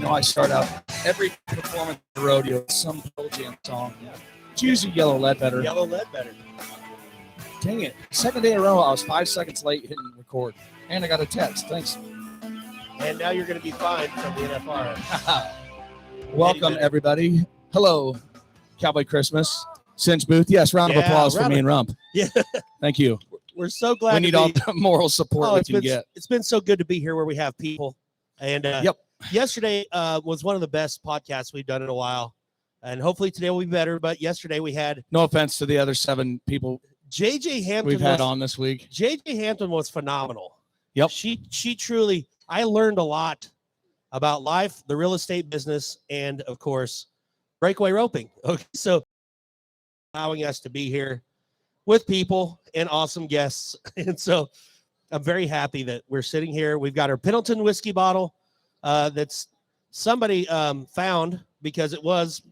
know I start out every performance at the rodeo with some Pearl Jam song. It's usually Yellow Ledbetter. Yellow Ledbetter. Dang it. Second day in a row, I was 5 seconds late hitting record. And I got a text. Thanks. And now you're going to be fined from the NFR. Welcome, everybody. Hello, Cowboy Christmas. Cinch Booth. Yes, round of applause for me and Rump. Yeah. Thank you. We're so glad we need all the moral support we can get. It's been so good to be here where we have people. And yesterday was one of the best podcasts we've done in a while. And hopefully today will be better. But yesterday we had... No offense to the other 7 people JJ Hampton we've had on this week. JJ Hampton was phenomenal. Yep. She truly... I learned a lot about life, the real estate business, and, of course, breakaway roping. Okay, so allowing us to be here with people and awesome guests. And so I'm very happy that we're sitting here. We've got our Pendleton whiskey bottle that's somebody found because it was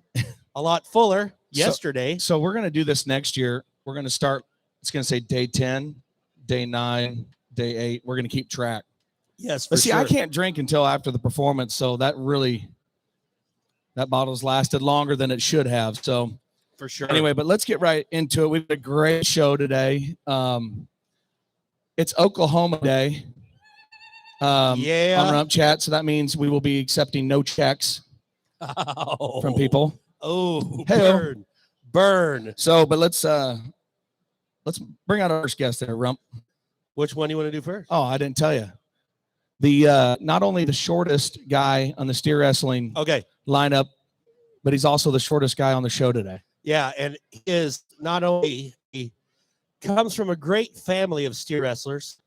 a lot fuller yesterday. So we're going to do this next year. We're going to start, it's going to say day 10, day 9, day 8. We're going to keep track. Yes, but see, sure. I can't drink until after the performance, so that bottle's lasted longer than it should have. So for sure. Anyway, but let's get right into it. We've got a great show today. It's Oklahoma Day. On RümpChät, so that means we will be accepting no checks from people. Oh, hey, burn. So, but let's bring out our first guest there, Rump. Which one do you want to do first? Oh, I didn't tell you. The not only the shortest guy on the steer wrestling lineup, but he's also the shortest guy on the show today. Yeah, and he is not only he comes from a great family of steer wrestlers,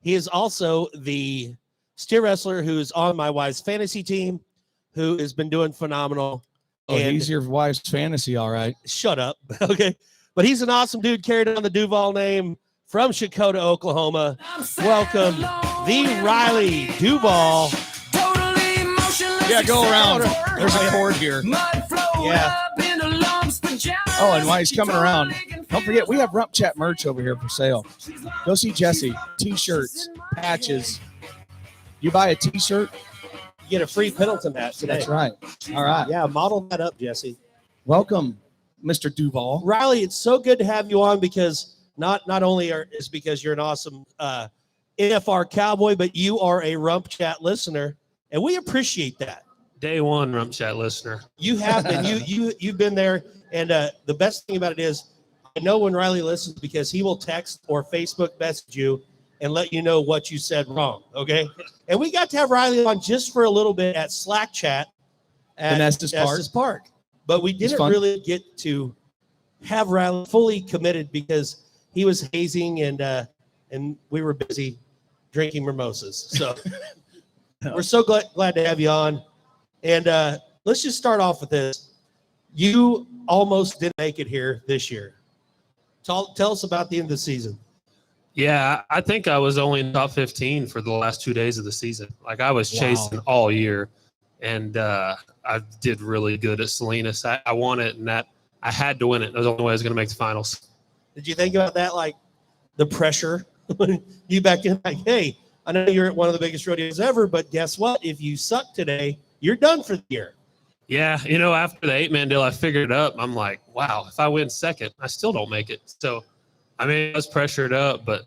he is also the steer wrestler who's on my wife's fantasy team, who has been doing phenomenal. Oh, he's your wife's fantasy, all right. Shut up. Okay. But he's an awesome dude, carried on the Duval name from Chakota, Oklahoma. Welcome, the Riley Duval. Yeah, go around. There's a cord here. Yeah. Oh, and while he's coming around, don't forget, we have RümpChät merch over here for sale. Go see Jesse. T-shirts, patches. You buy a T-shirt, you get a free Pendleton hat today. That's right. All right. Yeah, model that up, Jesse. Welcome, Mr. Duval. Riley, it's so good to have you on because not only is because you're an awesome NFR cowboy, but you are a RümpChät listener, and we appreciate that. Day one RümpChät listener. You have been. You've been there, and the best thing about it is I know when Riley listens because he will text or Facebook message you and let you know what you said wrong. Okay, and we got to have Riley on just for a little bit at Slack Chat at Estes Park, but we didn't really get to have Riley fully committed because he was hazing and we were busy drinking mimosas. So we're so glad to have you on. And let's just start off with this. You almost didn't make it here this year. Tell us about the end of the season. Yeah, I think I was only in top 15 for the last 2 days of the season. Like I was chasing all year, and I did really good at Salinas. I won it, and that I had to win it. That was the only way I was going to make the finals. Did you think about that, like the pressure when you back in? Like, hey, I know you're at one of the biggest rodeos ever, but guess what? If you suck today, you're done for the year. Yeah, after the 8-man deal, I figured it up. I'm like, wow, if I win second, I still don't make it. So, I mean, I was pressured up, but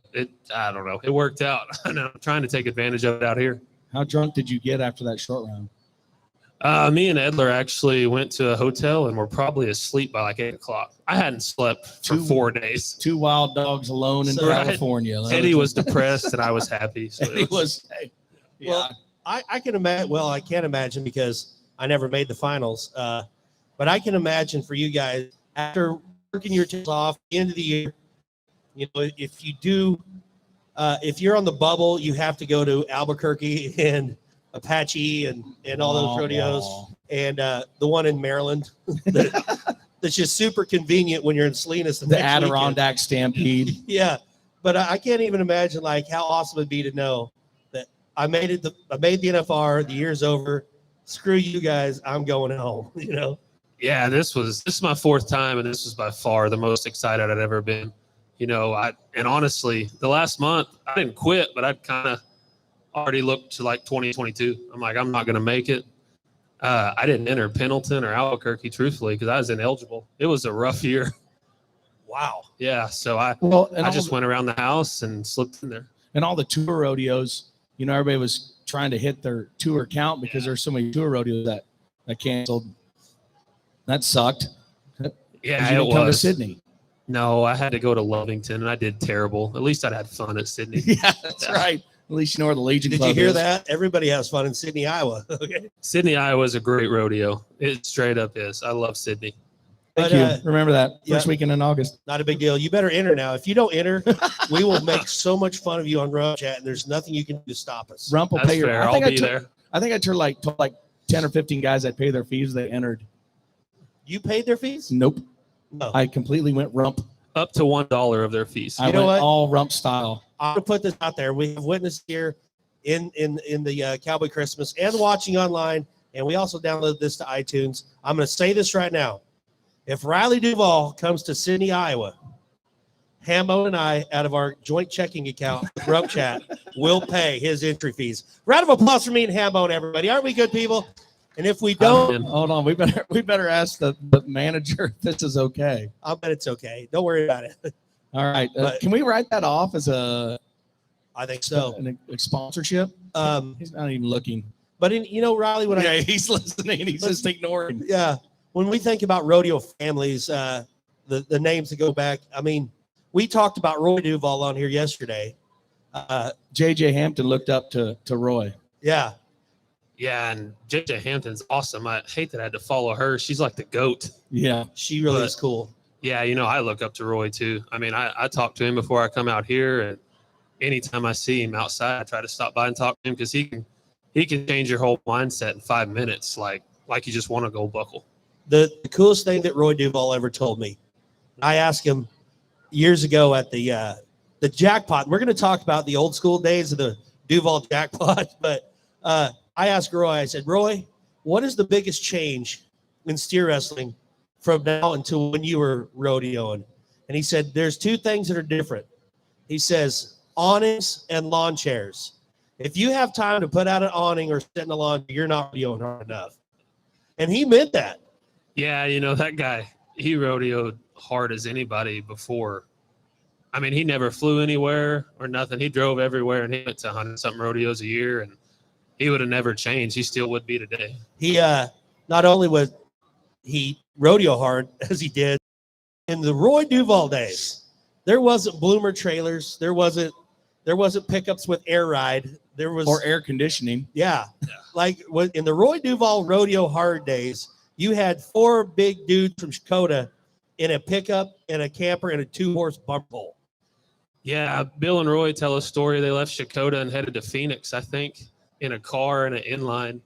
I don't know. It worked out. And I'm trying to take advantage of it out here. How drunk did you get after that short round? Me and Edler actually went to a hotel and were probably asleep by like 8 o'clock. I hadn't slept for 4 days. 2 wild dogs alone in California. Eddie was depressed and I was happy. So Eddie was. Yeah. Well, I can imagine. Well, I can't imagine because I never made the finals. But I can imagine for you guys after working your tails off at the end of the year. If you do, if you're on the bubble, you have to go to Albuquerque and Apache and all those rodeos, and the one in Maryland that's just super convenient when you're in Salinas. The Adirondack Stampede. Yeah, but I can't even imagine like how awesome it'd be to know that I made it. I made the NFR. The year's over. Screw you guys. I'm going home. Yeah, this is my 4th time, and this was by far the most excited I'd ever been. And honestly, the last month I didn't quit, but I'd kind of already looked to like 2022. I'm like, I'm not going to make it. I didn't enter Pendleton or Albuquerque, truthfully, because I was ineligible. It was a rough year. Wow. Yeah, so I just went around the house and slipped in there. And all the tour rodeos, you know, everybody was trying to hit their tour count because there's so many tour rodeos that canceled. That sucked. Yeah, you it didn't come to was. Sydney. No, I had to go to Lovington, and I did terrible. At least I'd had fun at Sydney. Yeah, that's right. At least you know where the Legion Did Club you hear is. that? Everybody has fun in Sydney, Iowa. Okay. Sydney, Iowa is a great rodeo. It straight up is. I love Sydney. Thank you. Remember that. First weekend in August. Not a big deal. You better enter now. If you don't enter, we will make so much fun of you on RümpChät, and there's nothing you can do to stop us. Rump will That's pay your. fair. I'll be there. I think I told like 10 or 15 guys that pay their fees. They entered. You paid their fees? Nope. No. I completely went rump. Up to $1 of their fees. I went all rump style. I'm gonna put this out there. We have witnessed here in the Cowboy Christmas and watching online, and we also download this to iTunes. I'm gonna say this right now. If Riley Duval comes to Sydney, Iowa, Hamo and I, out of our joint checking account, RümpChät, will pay his entry fees. Round of applause for me and Hamo and everybody. Aren't we good people? And if we don't, hold on, we better ask the manager if this is okay. I'll bet it's okay. Don't worry about it. All right, can we write that off as a? I think so. A sponsorship. He's not even looking. But Riley, when he's listening. He's just ignoring. Yeah, when we think about rodeo families, the names that go back. I mean, we talked about Roy Duval on here yesterday. JJ Hampton looked up to Roy. Yeah. Yeah, and JJ Hampton's awesome. I hate that I had to follow her. She's like the GOAT. Yeah. She really is cool. Yeah, I look up to Roy too. I mean, I talk to him before I come out here, and anytime I see him outside, I try to stop by and talk to him because he can change your whole mindset in 5 minutes, like you just want a gold buckle. The coolest thing that Roy Duval ever told me, I asked him years ago at the jackpot. We're going to talk about the old school days of the Duval jackpot, but I asked Roy, I said, Roy, what is the biggest change in steer wrestling from now until when you were rodeoing? And he said, there's two things that are different. He says, awnings and lawn chairs. If you have time to put out an awning or sit in the lawn, you're not rodeoing hard enough. And he meant that. Yeah, that guy, he rodeoed hard as anybody before. I mean, he never flew anywhere or nothing. He drove everywhere, and he went to 100-something rodeos a year, and he would have never changed. He still would be today. He not only was he rodeo hard as he did in the Roy Duval days, there wasn't bloomer trailers. There wasn't pickups with air ride. There was air conditioning. Yeah. Like in the Roy Duval rodeo hard days, you had 4 big dudes from Shakota in a pickup and a camper and a 2-horse bump pole. Yeah, Bill and Roy tell a story. They left Shakota and headed to Phoenix, I think, in a car and an inline,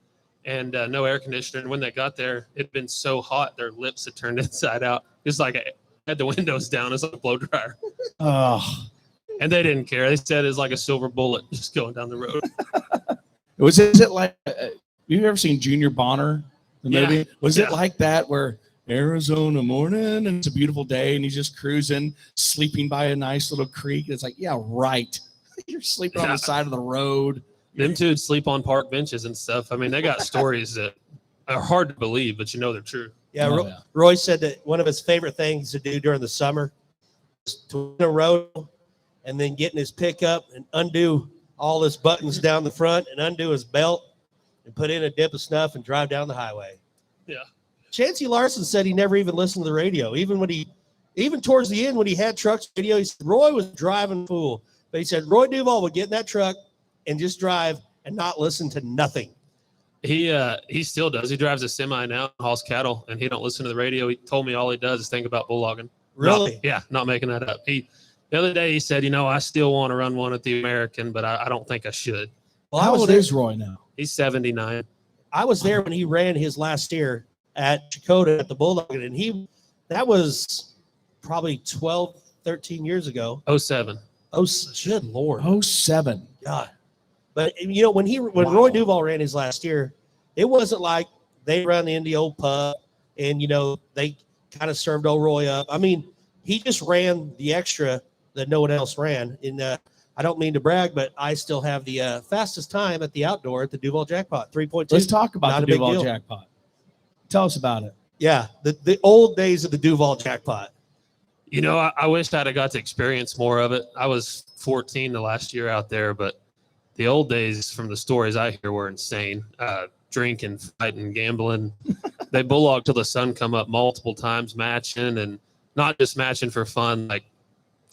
and no air conditioner. And when they got there, it had been so hot, their lips had turned inside out. Just like I had the windows down as a blow dryer. Oh. And they didn't care. They said it was like a silver bullet just going down the road. Is it like, you ever seen Junior Bonner, the movie? Was it like that where Arizona morning and it's a beautiful day and he's just cruising, sleeping by a nice little creek? It's like, yeah, right. You're sleeping on the side of the road. Them two would sleep on park benches and stuff. I mean, they got stories that are hard to believe, but they're true. Yeah, Roy said that one of his favorite things to do during the summer is to win a rodeo and then get in his pickup and undo all his buttons down the front and undo his belt and put in a dip of snuff and drive down the highway. Yeah. Chancey Larson said he never even listened to the radio. Even towards the end when he had trucks radio, he said Roy was driving fool. But he said Roy Duval would get in that truck and just drive and not listen to nothing. He still does. He drives a semi now, hauls cattle, and he don't listen to the radio. He told me all he does is think about bulllogging. Really? Not making that up. The other day he said, I still want to run one at the American, but I don't think I should. Well, how old is Roy now? He's 79. I was there when he ran his last steer at Shakota at the bulldogging, and that was probably 12, 13 years ago. 07. Oh, good Lord. 07. God. But when Roy Duval ran his last year, it wasn't like they ran in the old pub and they kind of served old Roy up. I mean, he just ran the extra that no one else ran. And I don't mean to brag, but I still have the fastest time at the outdoor at the Duval Jackpot, 3.2. Let's talk about the Duval Jackpot. Tell us about it. Yeah, the old days of the Duval jackpot. You know, I wish I'd have got to experience more of it. I was 14 the last year out there, but the old days from the stories I hear were insane. Drinking, fighting, gambling. They bulldog till the sun come up multiple times, matching, and not just matching for fun, like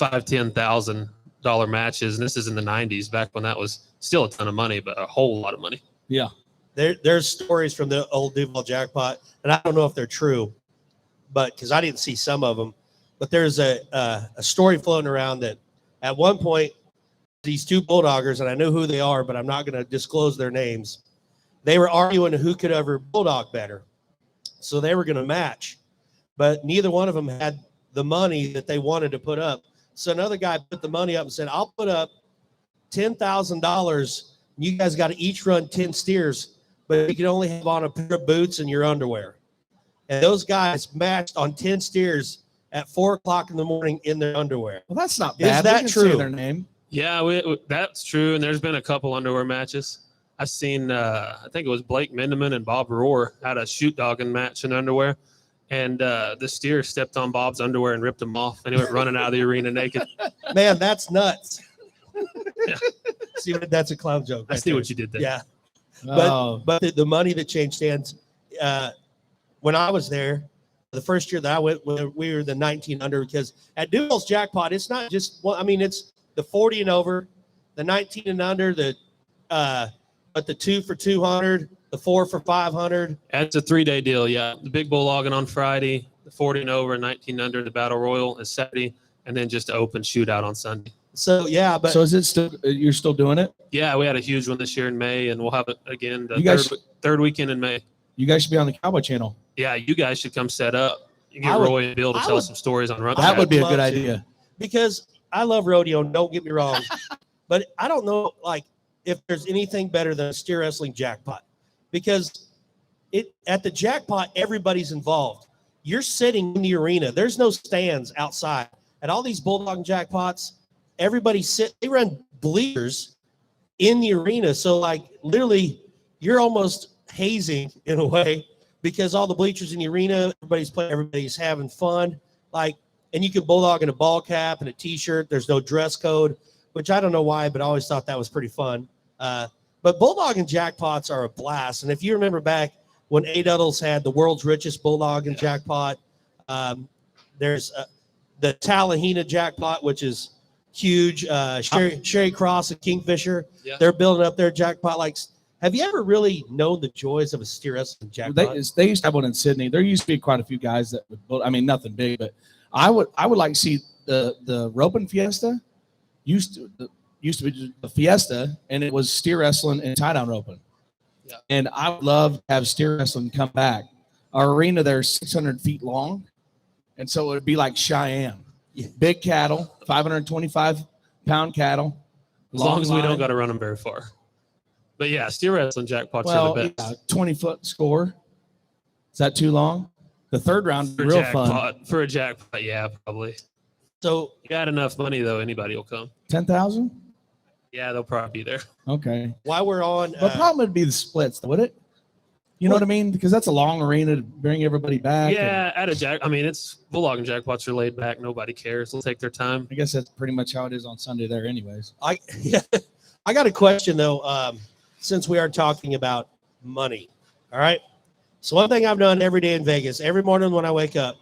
$5,000-$10,000 matches. And this is in the 90s, back when that was still a ton of money, but a whole lot of money. Yeah. There's stories from the old Duval jackpot, and I don't know if they're true, but because I didn't see some of them. But there's a story floating around that at one point, these two bulldoggers, and I know who they are, but I'm not going to disclose their names. They were arguing who could ever bulldog better. So they were going to match, but neither one of them had the money that they wanted to put up. So another guy put the money up and said, I'll put up $10,000. You guys got to each run 10 steers, but you can only have on a pair of boots and your underwear. And those guys matched on 10 steers at 4:00 in the morning in their underwear. Well, that's not bad. Is that We can true? say their name. Yeah, that's true. And there's been a couple underwear matches. I've seen, I think it was Blake Mindeman and Bob Rohr had a shoot dogging match in underwear. And the steer stepped on Bob's underwear and ripped him off. And he went running out of the arena naked. Man, that's nuts. Yeah. See, that's a clown joke. I see what you did there. Yeah. Oh. But the money that changed hands, when I was there, the first year that I went, we were the 19 under, because at Duval's jackpot, it's not just one. I mean, it's the 40 and over, the 19 and under, but the 2 for 200, the 4 for 500. That's a 3-day deal. Yeah, the big bulldogging on Friday, the 40 and over, 19 under, the battle royal is Saturday, and then just an open shootout on Sunday. So yeah, but So is it still? You're still doing it? Yeah, we had a huge one this year in May, and we'll have it again the You guys- third weekend in May. You guys should be on the Cowboy Channel. Yeah, you guys should come set up. You get I would- Roy and Bill to I tell would- some stories on RümpChät. That would be a love good to. idea. because I love rodeo, don't get me wrong, but I don't know like if there's anything better than a steer wrestling jackpot, because at the jackpot everybody's involved. You're sitting in the arena. There's no stands outside. At all these bulldog jackpots, everybody they run bleachers in the arena. So like literally you're almost hazing in a way, because all the bleachers in the arena, everybody's playing, everybody's having fun. Like, and you can bulldog in a ball cap and a t-shirt. There's no dress code, which I don't know why, but I always thought that was pretty fun. But bulldog and jackpots are a blast. And if you remember back when A-Duddles had the world's richest bulldog and jackpot, there's the Talahena jackpot, which is huge. Sherry Cross and Kingfisher, Yeah. they're building up their jackpot. Like, have you ever really known the joys of a steer wrestling jackpot? They used to have one in Sydney. There used to be quite a few guys that would build. I mean, nothing big, but I would like to see the roping fiesta. Used to be the fiesta, and it was steer wrestling and tie down roping. Yeah. And I would love to have steer wrestling come back. Our arena there is 600 feet long, and so it would be like Cheyenne. Yeah. Big cattle, 525-pound cattle. As long as we don't line. got to run them very far. But yeah, steer wrestling jackpots Well, are the best. 20-foot score. Is that too long? The third round is real fun. For a jackpot, yeah, probably. So You got enough money, though, anybody will come. 10,000? Yeah, they'll probably be there. Okay. while we're on, The problem would be the splits, would it? You know what I mean? Because that's a long arena to bring everybody back. Yeah, at a I mean, it's bulldog and jackpots are laid back. Nobody cares. They'll take their time. I guess that's pretty much how it is on Sunday there anyways. I got a question though, since we are talking about money. All right. So one thing I've done every day in Vegas, every morning when I wake up,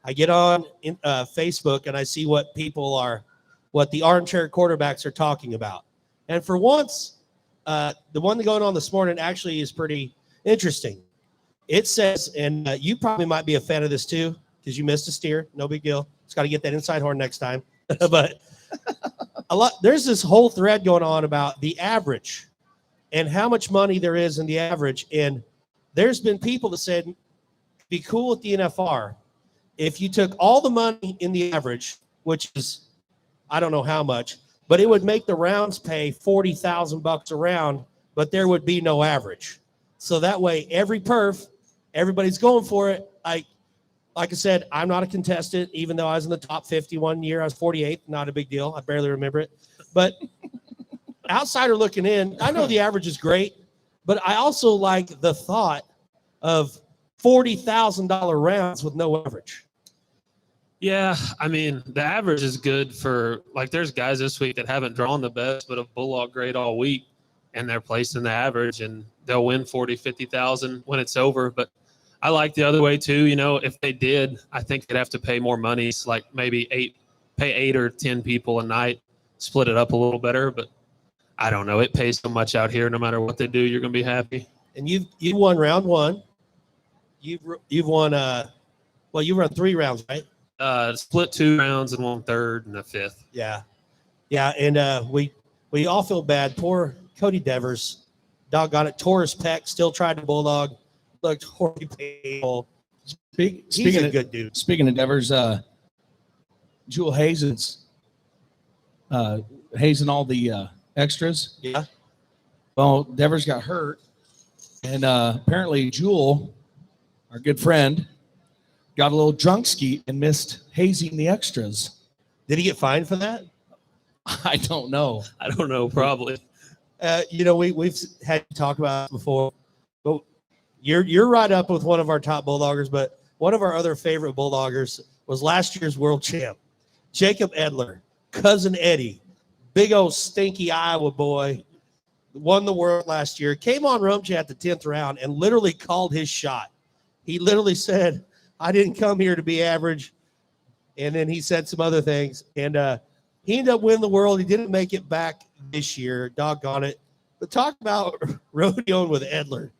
I get on Facebook and I see what the armchair quarterbacks are talking about. And for once, the one going on this morning actually is pretty interesting. It says, and you probably might be a fan of this too, because you missed a steer. No big deal. Just got to get that inside horn next time. But there's this whole thread going on about the average and how much money there is in the average. And there's been people that said, be cool with the NFR if you took all the money in the average, which is, I don't know how much, but it would make the rounds pay $40,000 a round, but there would be no average. So that way, every perf, everybody's going for it. Like I said, I'm not a contestant, even though I was in the top 50 one year. I was 48th, not a big deal. I barely remember it. But outsider looking in, I know the average is great, but I also like the thought of $40,000 rounds with no average. Yeah, I mean, the average is good for, like, there's guys this week that haven't drawn the best, but have bulldog grade all week, and they're placed in the average, and they'll win 40, 50,000 when it's over. But I like the other way too. You know, if they did, I think they'd have to pay more money. So like maybe pay 8 or 10 people a night, split it up a little better. But I don't know. It pays so much out here. No matter what they do, you're going to be happy. And you won round one. You've won, well, you run 3 rounds, right? Split 2 rounds and 1/3 and a 5th. Yeah. Yeah. And we all feel bad. Poor Cody Devers, doggone it, tore his pec, still tried to bulldog, looked horribly painful. He's a good dude. Speaking of Devers, Jewel hazing all the extras. Yeah. Well, Devers got hurt, and apparently Jewel, our good friend, got a little drunk skeet and missed hazing the extras. Did he get fined for that? I don't know. I don't know, probably. You know, we've had to talk about it before, but you're right up with one of our top bulldoggers, but one of our other favorite bulldoggers was last year's world champ, Jacob Edler, cousin Eddie, big old stinky Iowa boy, won the world last year, came on RümpChät the 10th round and literally called his shot. He literally said, I didn't come here to be average. And then he said some other things. And he ended up winning the world. He didn't make it back this year. Doggone it. But talk about rodeoing with Edler.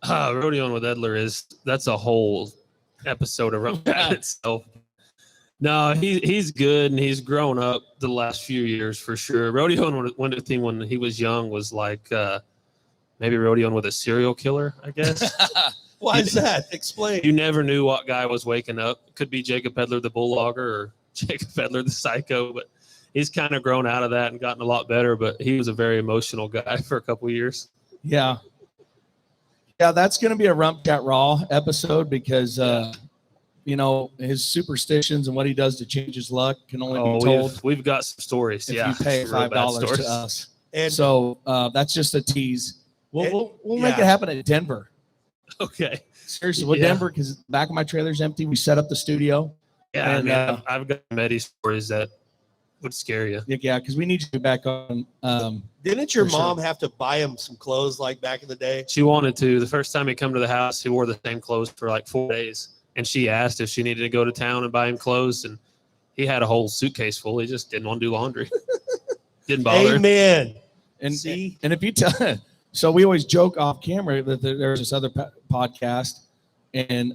Rodeoing with Edler that's a whole episode of RümpChät itself. No, he's good, and he's grown up the last few years for sure. Rodeoing one thing when he was young was like maybe rodeoing with a serial killer, I guess. Why is that? Explain. You never knew what guy was waking up. Could be Jacob Edler, the bulldogger, or Jacob Edler, the psycho, but he's kind of grown out of that and gotten a lot better, but he was a very emotional guy for a couple of years. Yeah. Yeah, that's going to be a RümpChät Raw episode because, you know, his superstitions and what he does to change his luck can only be told. We've got some stories. If you pay $5 to us. And so that's just a tease. We'll make it happen at Denver. Okay. Seriously, with Denver, because the back of my trailer's empty. We set up the studio. Yeah, and I've got many stories that would scare you. Yeah, because we need you to be back on. Didn't your mom have to buy him some clothes like back in the day? She wanted to. The first time he come to the house, he wore the same clothes for like 4 days. And she asked if she needed to go to town and buy him clothes. And he had a whole suitcase full. He just didn't want to do laundry. Didn't bother. Amen. And if you tell, so we always joke off camera that there's this other podcast, and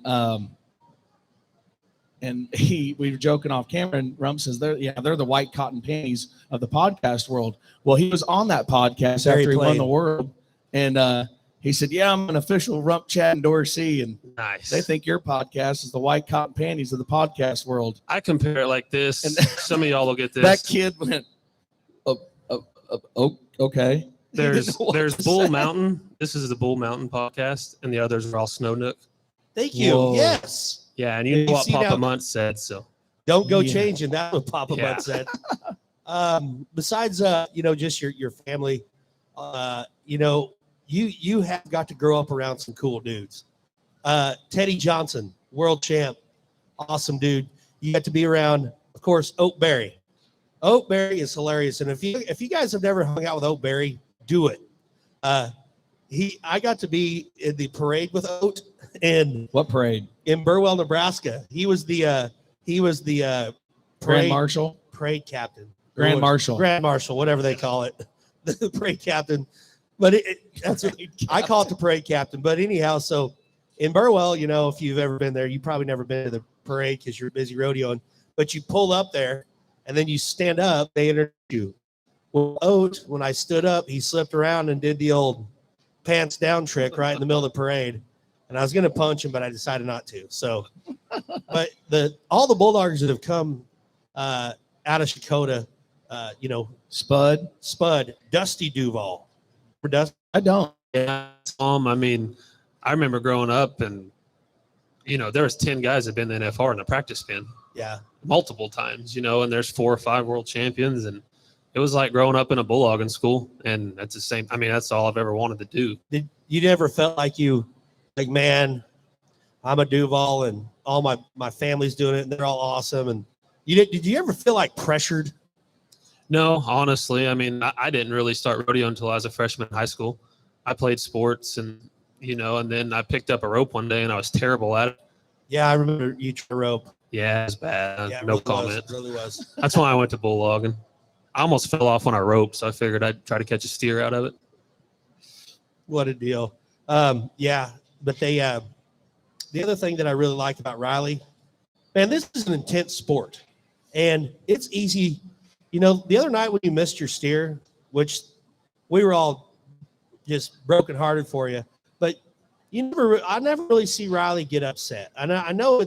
we were joking off camera, and Rump says they're the white cotton panties of the podcast world. Well, he was on that podcast after he won the world, and he said, "Yeah, I'm an official RümpChät endorsee, and nice. They think your podcast is the white cotton panties of the podcast world." I compare it like this. And some of y'all will get this. That kid went, okay. There's Bull Mountain. This is the Bull Mountain podcast, and the others are all Snow Nook. Thank you. Whoa. Yes. Yeah, and you know what Papa Munt said, so don't go changing. That's what Papa Munt said. Besides, just your family, you have got to grow up around some cool dudes. Teddy Johnson, world champ, awesome dude. You got to be around, of course, Oak Berry. Oak Berry is hilarious, and if you guys have never hung out with Oak Berry, do it. I got to be in the parade with Oat. And what parade? In Burwell, Nebraska. He was the Grand Marshal, parade captain, Grand Marshal, whatever they call it, the parade captain. But that's what I call it, the parade captain. But anyhow, so in Burwell, if you've ever been there, you probably never been to the parade because you're busy rodeoing. But you pull up there, and then you stand up. They introduce you. Well, Oat, when I stood up, he slipped around and did the old pants down trick right in the middle of the parade. And I was going to punch him, but I decided not to. So, but all the bulldoggers that have come out of Shakota, Spud, Dusty Duval. Dusty? I don't. Yeah, I mean, I remember growing up, and there was 10 guys that have been in NFR in the practice pen. Yeah, multiple times. And there's 4 or 5 world champions, and it was like growing up in a bulldogging school. And that's the same. I mean, that's all I've ever wanted to do. You never felt like man, I'm a Duval, and all my family's doing it, and they're all awesome. And did you ever feel like pressured? No, honestly, I mean, I didn't really start rodeo until I was a freshman in high school. I played sports, and and then I picked up a rope one day, and I was terrible at it. Yeah, I remember you trying to rope. Yeah, it was bad. Yeah, it no really comment. Was, it really was. That's why I went to bull logging. I almost fell off when I roped, so I figured I'd try to catch a steer out of it. What a deal. Yeah, but the other thing that I really like about Riley, man, this is an intense sport, and it's easy. The other night when you missed your steer, which we were all just brokenhearted for you, but I never really see Riley get upset. And I know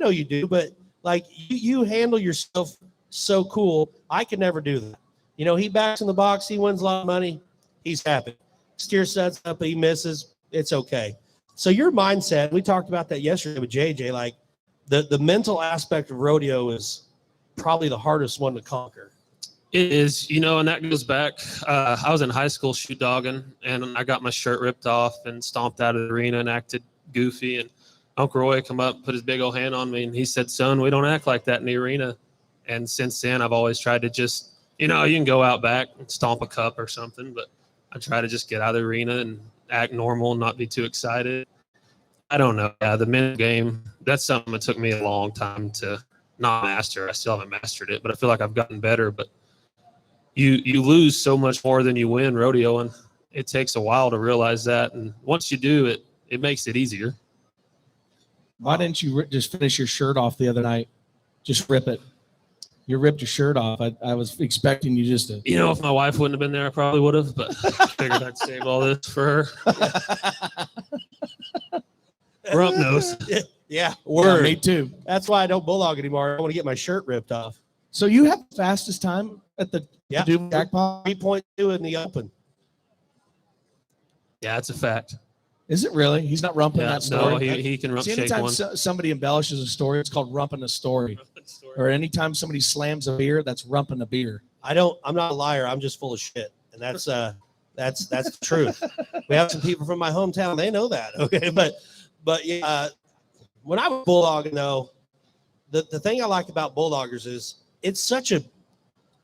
you do, but like you handle yourself so cool. I could never do that. He backs in the box, he wins a lot of money, he's happy. Steer sets up, he misses, it's okay. So your mindset, we talked about that yesterday with JJ, like the mental aspect of rodeo is probably the hardest one to conquer. It is, and that goes back. I was in high school shoot dogging, and I got my shirt ripped off and stomped out of the arena and acted goofy. And Uncle Roy come up, put his big old hand on me, and he said, "Son, we don't act like that in the arena." And since then, I've always tried to just, you can go out back and stomp a cup or something, but I try to just get out of the arena and act normal and not be too excited. I don't know. Yeah, the mental game, that's something that took me a long time to not master. I still haven't mastered it, but I feel like I've gotten better. But you lose so much more than you win rodeoing. It takes a while to realize that, and once you do it makes it easier. Why didn't you just finish your shirt off the other night? Just rip it. You ripped your shirt off. I was expecting you just to. If my wife wouldn't have been there, I probably would have, but I figured I'd save all this for her. Rump knows. Yeah, word. Yeah, me too. That's why I don't bulldog anymore. I want to get my shirt ripped off. So you have the fastest time at the Duval jackpot? 3.2 in the open. Yeah, it's a fact. Is it really? He's not rumping that story. No, he can rump shake anytime one. Somebody embellishes a story, it's called rumping a story. Or anytime somebody slams a beer, that's rumping a beer. I'm not a liar. I'm just full of shit, and that's the truth. We have some people from my hometown. They know that. Okay, but yeah, when I was bulldogging though, the thing I like about bulldoggers is it's such a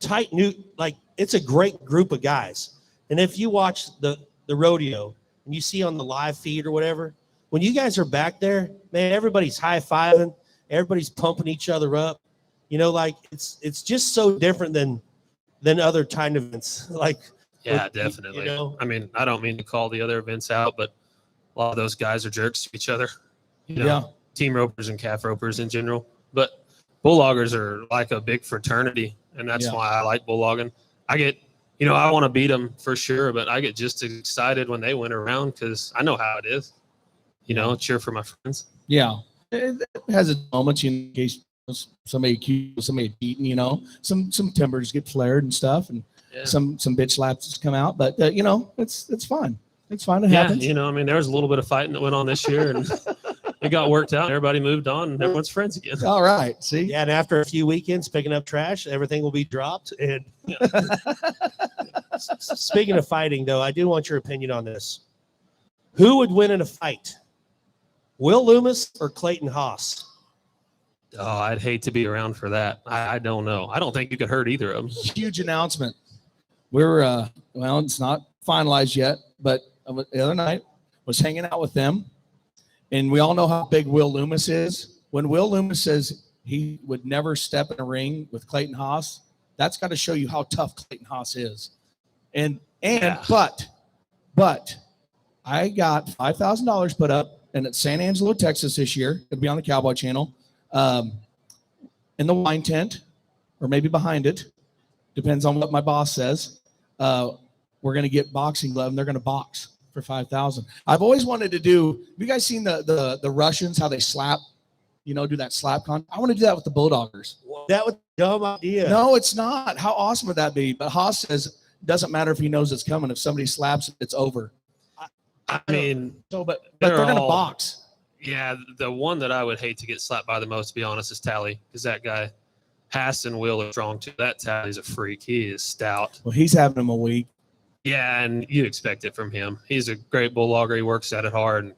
tight knit, like it's a great group of guys. And if you watch the rodeo and you see on the live feed or whatever, when you guys are back there, man, everybody's high-fiving, everybody's pumping each other up. Like it's just so different than other kind of events. Like, yeah, definitely. I mean, I don't mean to call the other events out, but a lot of those guys are jerks to each other. Yeah. Team ropers and calf ropers in general. But bullloggers are like a big fraternity, and that's why I like bulllogging. I get, I want to beat them for sure, but I get just as excited when they win around because I know how it is. Cheer for my friends. Yeah, it has its moments in case somebody accused somebody cheating. Some timbers get flared and stuff, and some bitch slaps come out. But it's fine. It's fine. It happens. There was a little bit of fighting that went on this year, and it got worked out. Everybody moved on, and everyone's friends again. All right. See? Yeah, and after a few weekends picking up trash, everything will be dropped. And speaking of fighting, though, I do want your opinion on this. Who would win in a fight? Will Loomis or Clayton Haas? Oh, I'd hate to be around for that. I don't know. I don't think you could hurt either of them. Huge announcement. We're it's not finalized yet, but the other night was hanging out with them, and we all know how big Will Loomis is. When Will Loomis says he would never step in a ring with Clayton Haas, that's got to show you how tough Clayton Haas is. But I got $5,000 put up, and it's San Angelo, Texas this year. It'll be on the Cowboy Channel, in the wine tent, or maybe behind it. Depends on what my boss says. We're going to get boxing gloves, and they're going to box for $5,000. I've always wanted to do. Have you guys seen the Russians, how they slap? Do that slap con. I want to do that with the Bulldoggers. That was a dumb idea. No, it's not. How awesome would that be? But Haas says it doesn't matter if he knows it's coming. If somebody slaps, it's over. I mean, but they're going to box. Yeah, the one that I would hate to get slapped by the most, to be honest, is Tally, because that guy, Haas and Will are strong too. That Tally's a freak. He is stout. Well, he's having him a week. Yeah, and you expect it from him. He's a great bulldogger. He works at it hard. And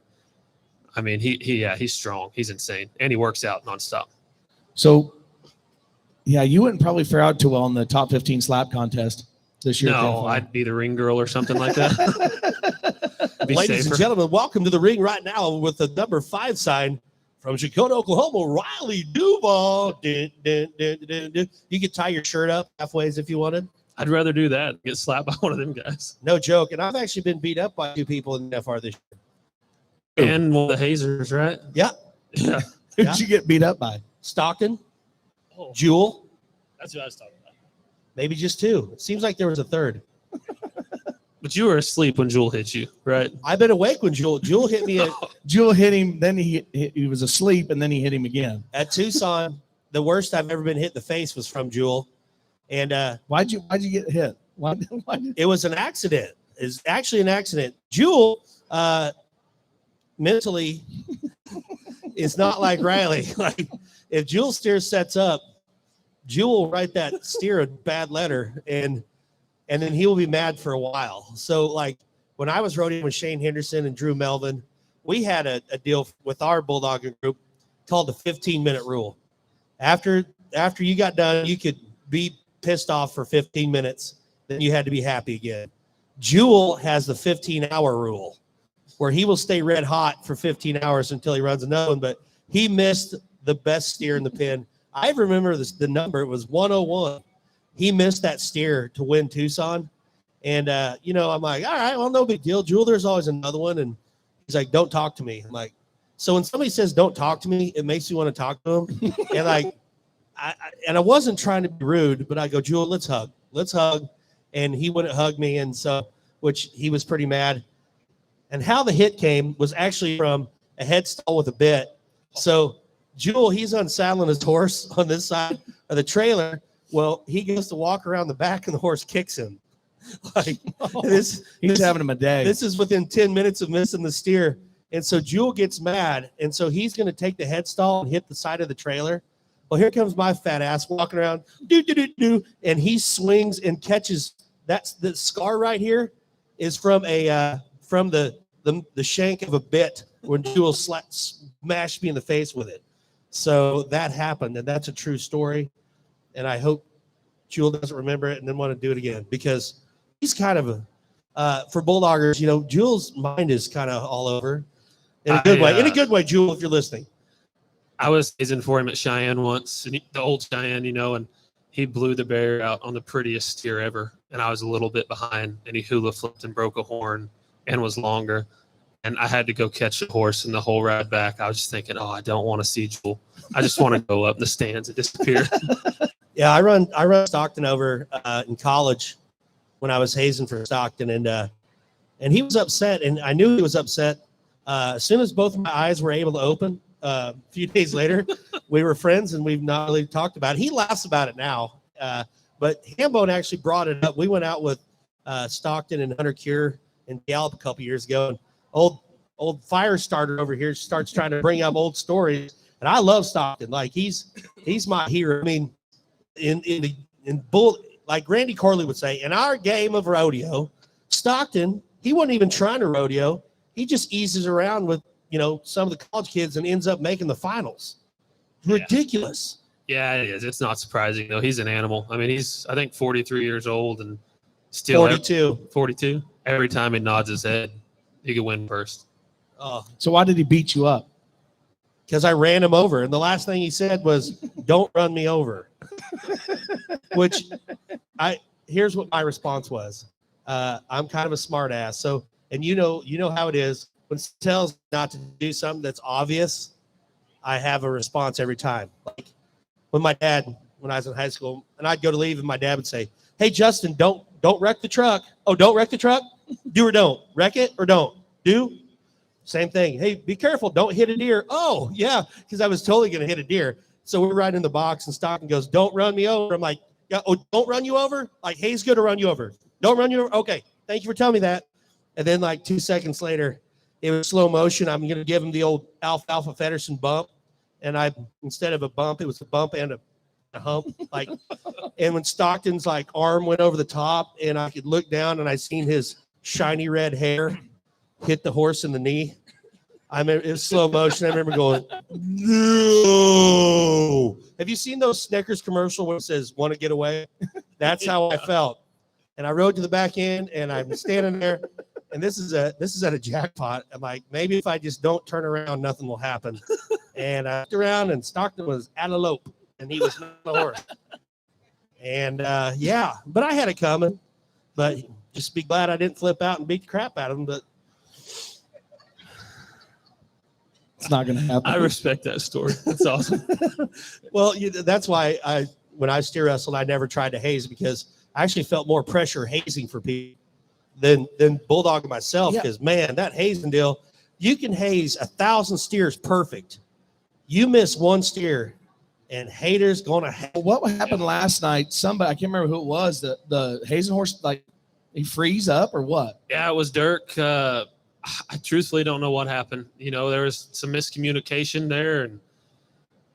I mean, he's strong. He's insane, and he works out nonstop. So, yeah, you wouldn't probably fare out too well in the top 15 slap contest this year. No, I'd be the ring girl or something like that. Ladies and gentlemen, welcome to the ring right now with the number 5 sign from Chakota, Oklahoma, Riley Duval. Dun, dun, dun, dun, dun. You could tie your shirt up halfways if you wanted. I'd rather do that, get slapped by one of them guys. No joke. And I've actually been beat up by 2 people in the FR this year. And one of the hazers, right? Yeah. Yeah. Who'd Yeah. you get beat up by? Stockton, Oh, Jewel, that's what I was talking about. maybe just 2. It seems like there was a 3rd. But you were asleep when Jewel hit you, right? I've been awake when Jewel hit me Jewel hit him, then he was asleep, and then he hit him again. at Tucson. The worst I've ever been hit in the face was from Jewel. And Why'd you get hit? Why did it was an accident. It's actually an accident. Jewel mentally is not like Riley. Like if Jewel steer sets up, Jewel will write that steer a bad letter and then he will be mad for a while. So like when I was roading with Shane Henderson and Drew Melvin, we had a deal with our Bulldogging group called the 15-minute rule. After you got done, you could be pissed off for 15 minutes. Then you had to be happy again. Jewel has the 15-hour rule where he will stay red hot for 15 hours until he runs another one, but he missed the best steer in the pin. I remember the number. It was 101. He missed that steer to win Tucson. And, I'm like, all right, well, no big deal. Jewel, there's always another one. And he's like, don't talk to me. I'm like, so when somebody says don't talk to me, it makes you want to talk to them. And like, I wasn't trying to be rude, but I go, Jewel, let's hug. And he wouldn't hug me. And so, which he was pretty mad. And how the hit came was actually from a headstall with a bit. So Jewel, he's unsaddling his horse on this side of the trailer. Well, he goes to walk around the back and the horse kicks him. Like he's having him a day. This is within 10 minutes of missing the steer. And so Jewel gets mad. And so he's going to take the headstall and hit the side of the trailer. Well, here comes my fat ass walking around, and he swings and catches. That's the scar right here is from from the shank of a bit when Jewel smashed me in the face with it. So that happened, and that's a true story. And I hope Jewel doesn't remember it and then want to do it again because he's kind of for Bulldoggers, Jewel's mind is kind of all over in a good way. In a good way, Jewel, if you're listening. I was hazing for him at Cheyenne once, and the old Cheyenne, and he blew the barrier out on the prettiest steer ever. And I was a little bit behind, and he hula flipped and broke a horn and was longer. And I had to go catch the horse, and the whole ride back, I was just thinking, oh, I don't want to see Jewel. I just want to go up in the stands and disappear. Yeah, I run Stockton over in college when I was hazing for Stockton, and he was upset, and I knew he was upset. As soon as both of my eyes were able to open, a few days later, we were friends, and we've not really talked about it. He laughs about it now, but Hambone actually brought it up. We went out with Stockton and Hunter Cure and Gallup a couple years ago, and old fire starter over here starts trying to bring up old stories, and I love Stockton. Like he's my hero. I mean, in bull, like Randy Corley would say, in our game of rodeo, Stockton, he wasn't even trying to rodeo. He just eases around with, some of the college kids and ends up making the finals. Ridiculous. Yeah, it is. It's not surprising, though. He's an animal. I mean, he's, I think, 43 years old and still 42. 42. Every time he nods his head, he could win first. So why did he beat you up? Because I ran him over. And the last thing he said was, don't run me over. Which here's what my response was. I'm kind of a smart ass. So, and you know how it is. When someone tells me not to do something that's obvious, I have a response every time. Like when my dad, when I was in high school, and I'd go to leave and my dad would say, hey, Justin, don't wreck the truck. Oh, don't wreck the truck? Do or don't. Wreck it or don't. Do. Same thing. Hey, be careful. Don't hit a deer. Oh, yeah, because I was totally going to hit a deer. So we're riding in the box and Stockton goes, don't run me over. I'm like, yeah, oh, don't run you over? Like, Hayes good to run you over. Don't run you over? Okay, thank you for telling me that. And then like 2 seconds later, it was slow motion. I'm going to give him the old Alfalfa Feddersen bump. And instead of a bump, it was a bump and a hump. Like, and when Stockton's like arm went over the top and I could look down and I seen his shiny red hair hit the horse in the knee, it was slow motion. I remember going, no. Have you seen those Snickers commercial where it says, want to get away? That's how I felt. And I rode to the back end, and I'm standing there, and this is at a jackpot. I'm like, maybe if I just don't turn around, nothing will happen. And I looked around, and Stockton was at a lope, and he was not the horse. And yeah, but I had it coming. But just be glad I didn't flip out and beat the crap out of him. But it's not going to happen. I respect that story. That's awesome. Well, that's why when I steer wrestled, I never tried to haze, because I actually felt more pressure hazing for people than bulldogging myself. Because man, that hazing deal, you can haze 1,000 steers perfect. You miss one steer, and haters gonna. What happened last night? Somebody, I can't remember who it was. The hazing horse, like, he freeze up or what? Yeah, it was Dirk. I truthfully don't know what happened. There was some miscommunication there, and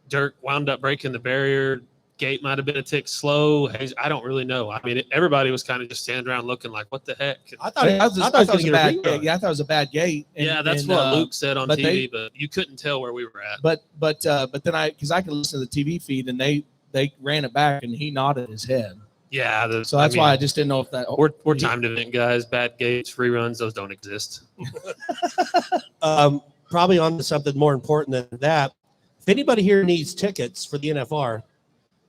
Dirk wound up breaking the barrier. Gate might have been a tick slow. I don't really know. I mean, everybody was kind of just standing around looking like, what the heck? I thought it was a bad gate. Yeah, I thought it was a bad gate. And that's what Luke said on TV, but you couldn't tell where we were at. But then because I could listen to the TV feed, and they ran it back, and he nodded his head. Yeah. So that's why I just didn't know if that. We're timed event guys. Bad gates, reruns, those don't exist. Probably on to something more important than that. If anybody here needs tickets for the NFR,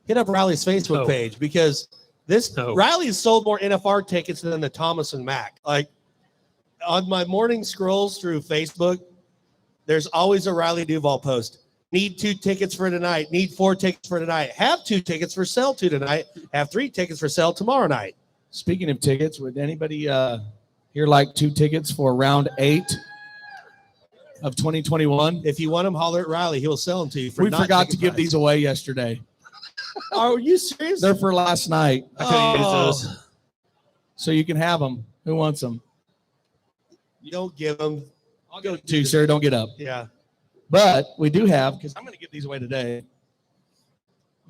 hit up Riley's Facebook page, because Riley's sold more NFR tickets than the Thomas and Mack. Like, on my morning scrolls through Facebook, there's always a Riley Duval post. Need 2 tickets for tonight. Need 4 tickets for tonight. Have 2 tickets for sale tonight. Have 3 tickets for sale tomorrow night. Speaking of tickets, would anybody here like 2 tickets for round 8 of 2021? If you want them, holler at Riley. He'll sell them to you. We forgot to give these away yesterday. Are you serious? They're for last night. I couldn't use those. So you can have them. Who wants them? You don't give them. I'll go 2, sir. Don't get up. Yeah. But we do have, because I'm going to give these away today.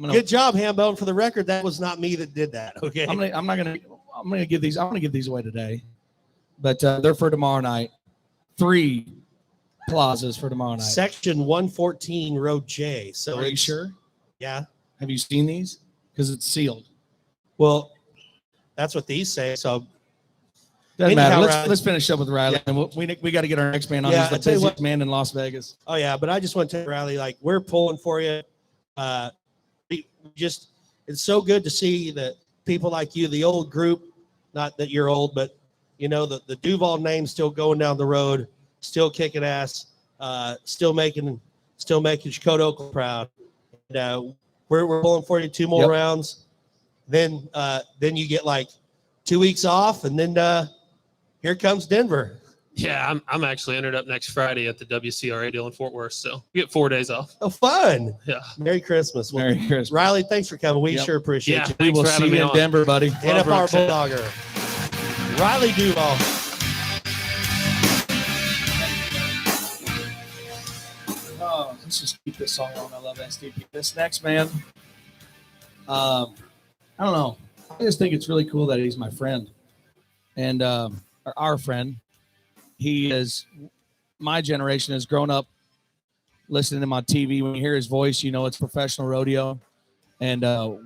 Good job, Hambone. For the record, that was not me that did that. Okay. I'm going to give these away today. But they're for tomorrow night. 3 plazas for tomorrow night. Section 114, row J. So are you sure? Yeah. Have you seen these? Because it's sealed. Well, that's what these say. So doesn't matter. Let's finish up with Riley, and we got to get our next man on. Yeah, He's the busiest man in Las Vegas. Oh yeah, but I just want to tell Riley, like, we're pulling for you. It's so good to see that people like you, the old group, not that you're old, but the Duval name still going down the road, still kicking ass, still making Shakota Oakland proud. And, we're pulling for you 2 more rounds. Then you get like 2 weeks off, and then here comes Denver. Yeah, I'm actually entered up next Friday at the WCRA deal in Fort Worth, so we get 4 days off. Oh, fun! Yeah. Merry Christmas. Merry Christmas, Riley. Thanks for coming. We sure appreciate you. We will see you in Denver, buddy. NFR Bulldogger, Riley Duval. Let's just keep this song on. I love SDP. This next man, I don't know. I just think it's really cool that he's my friend, and our friend. He is my generation has grown up listening to my TV. When you hear his voice, it's professional rodeo, and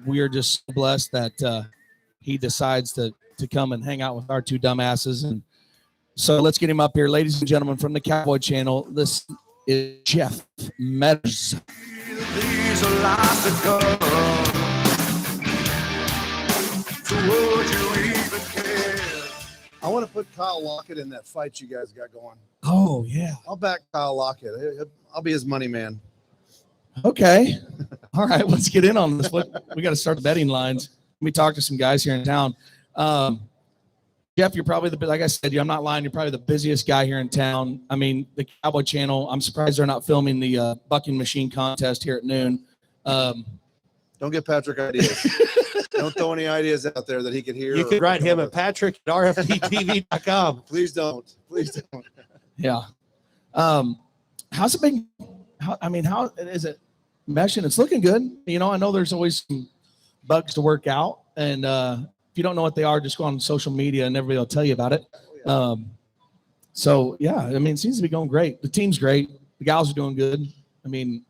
we are just blessed that he decides to come and hang out with our 2 dumbasses. And so let's get him up here, ladies and gentlemen, from the Cowboy Channel. This is Jeff Metters. I want to put Kyle Lockett in that fight you guys got going. Oh, yeah. I'll back Kyle Lockett. I'll be his money man. Okay. All right. Let's get in on this. We got to start the betting lines. Let me talk to some guys here in town. Jeff, you're probably like I said, I'm not lying. You're probably the busiest guy here in town. I mean, the Cowboy Channel, I'm surprised they're not filming the bucking machine contest here at noon. Don't get Patrick ideas. Don't throw any ideas out there that he could hear. You could write him at patrick@rftv.com. Please don't. Please don't. Yeah. How's it been? How is it meshing? It's looking good. I know there's always some bugs to work out. And if you don't know what they are, just go on social media and everybody will tell you about it. So yeah, I mean, it seems to be going great. The team's great. The gals are doing good. I mean,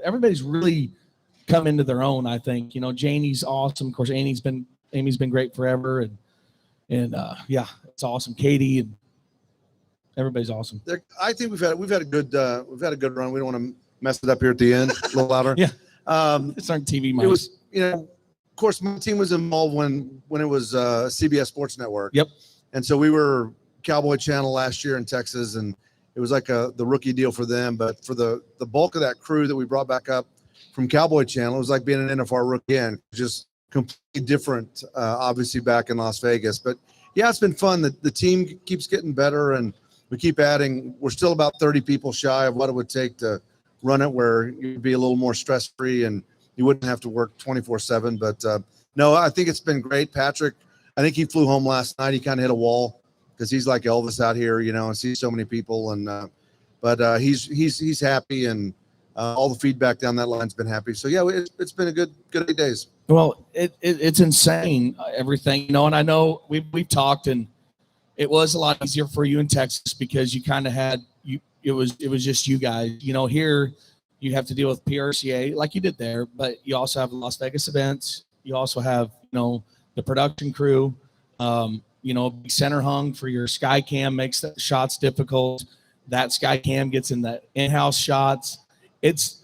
everybody's really come into their own. I think, you know, Janie's awesome. Of course, Amy's been great forever, and yeah, it's awesome. Katie and everybody's awesome. I think we've had a good run. We don't want to mess it up here at the end. A little louder. Yeah. It's on TV mics. It was, you know, of course, my team was involved when it was CBS Sports Network. Yep. And so we were Cowboy Channel last year in Texas, and it was like the rookie deal for them. But for the bulk of that crew that we brought back up from Cowboy Channel, it was like being an NFR rookie again, just completely different, obviously back in Las Vegas. But yeah, it's been fun. The team keeps getting better, and we keep adding. We're still about 30 people shy of what it would take to run it, where you'd be a little more stress-free and you wouldn't have to work 24/7. But no, I think it's been great. Patrick, I think he flew home last night. He kind of hit a wall because he's like Elvis out here, you know, and sees so many people. And but he's happy, and all the feedback down that line's been happy. So yeah, it's been a good 8 days. Well, it's insane, everything, you know. And I know we've talked, and it was a lot easier for you in Texas because you kind of had it was just you guys, you know. Here you have to deal with PRCA like you did there, but you also have Las Vegas events. You also have, you know, the production crew. You know, center hung for your sky cam makes the shots difficult. That sky cam gets in the in-house shots.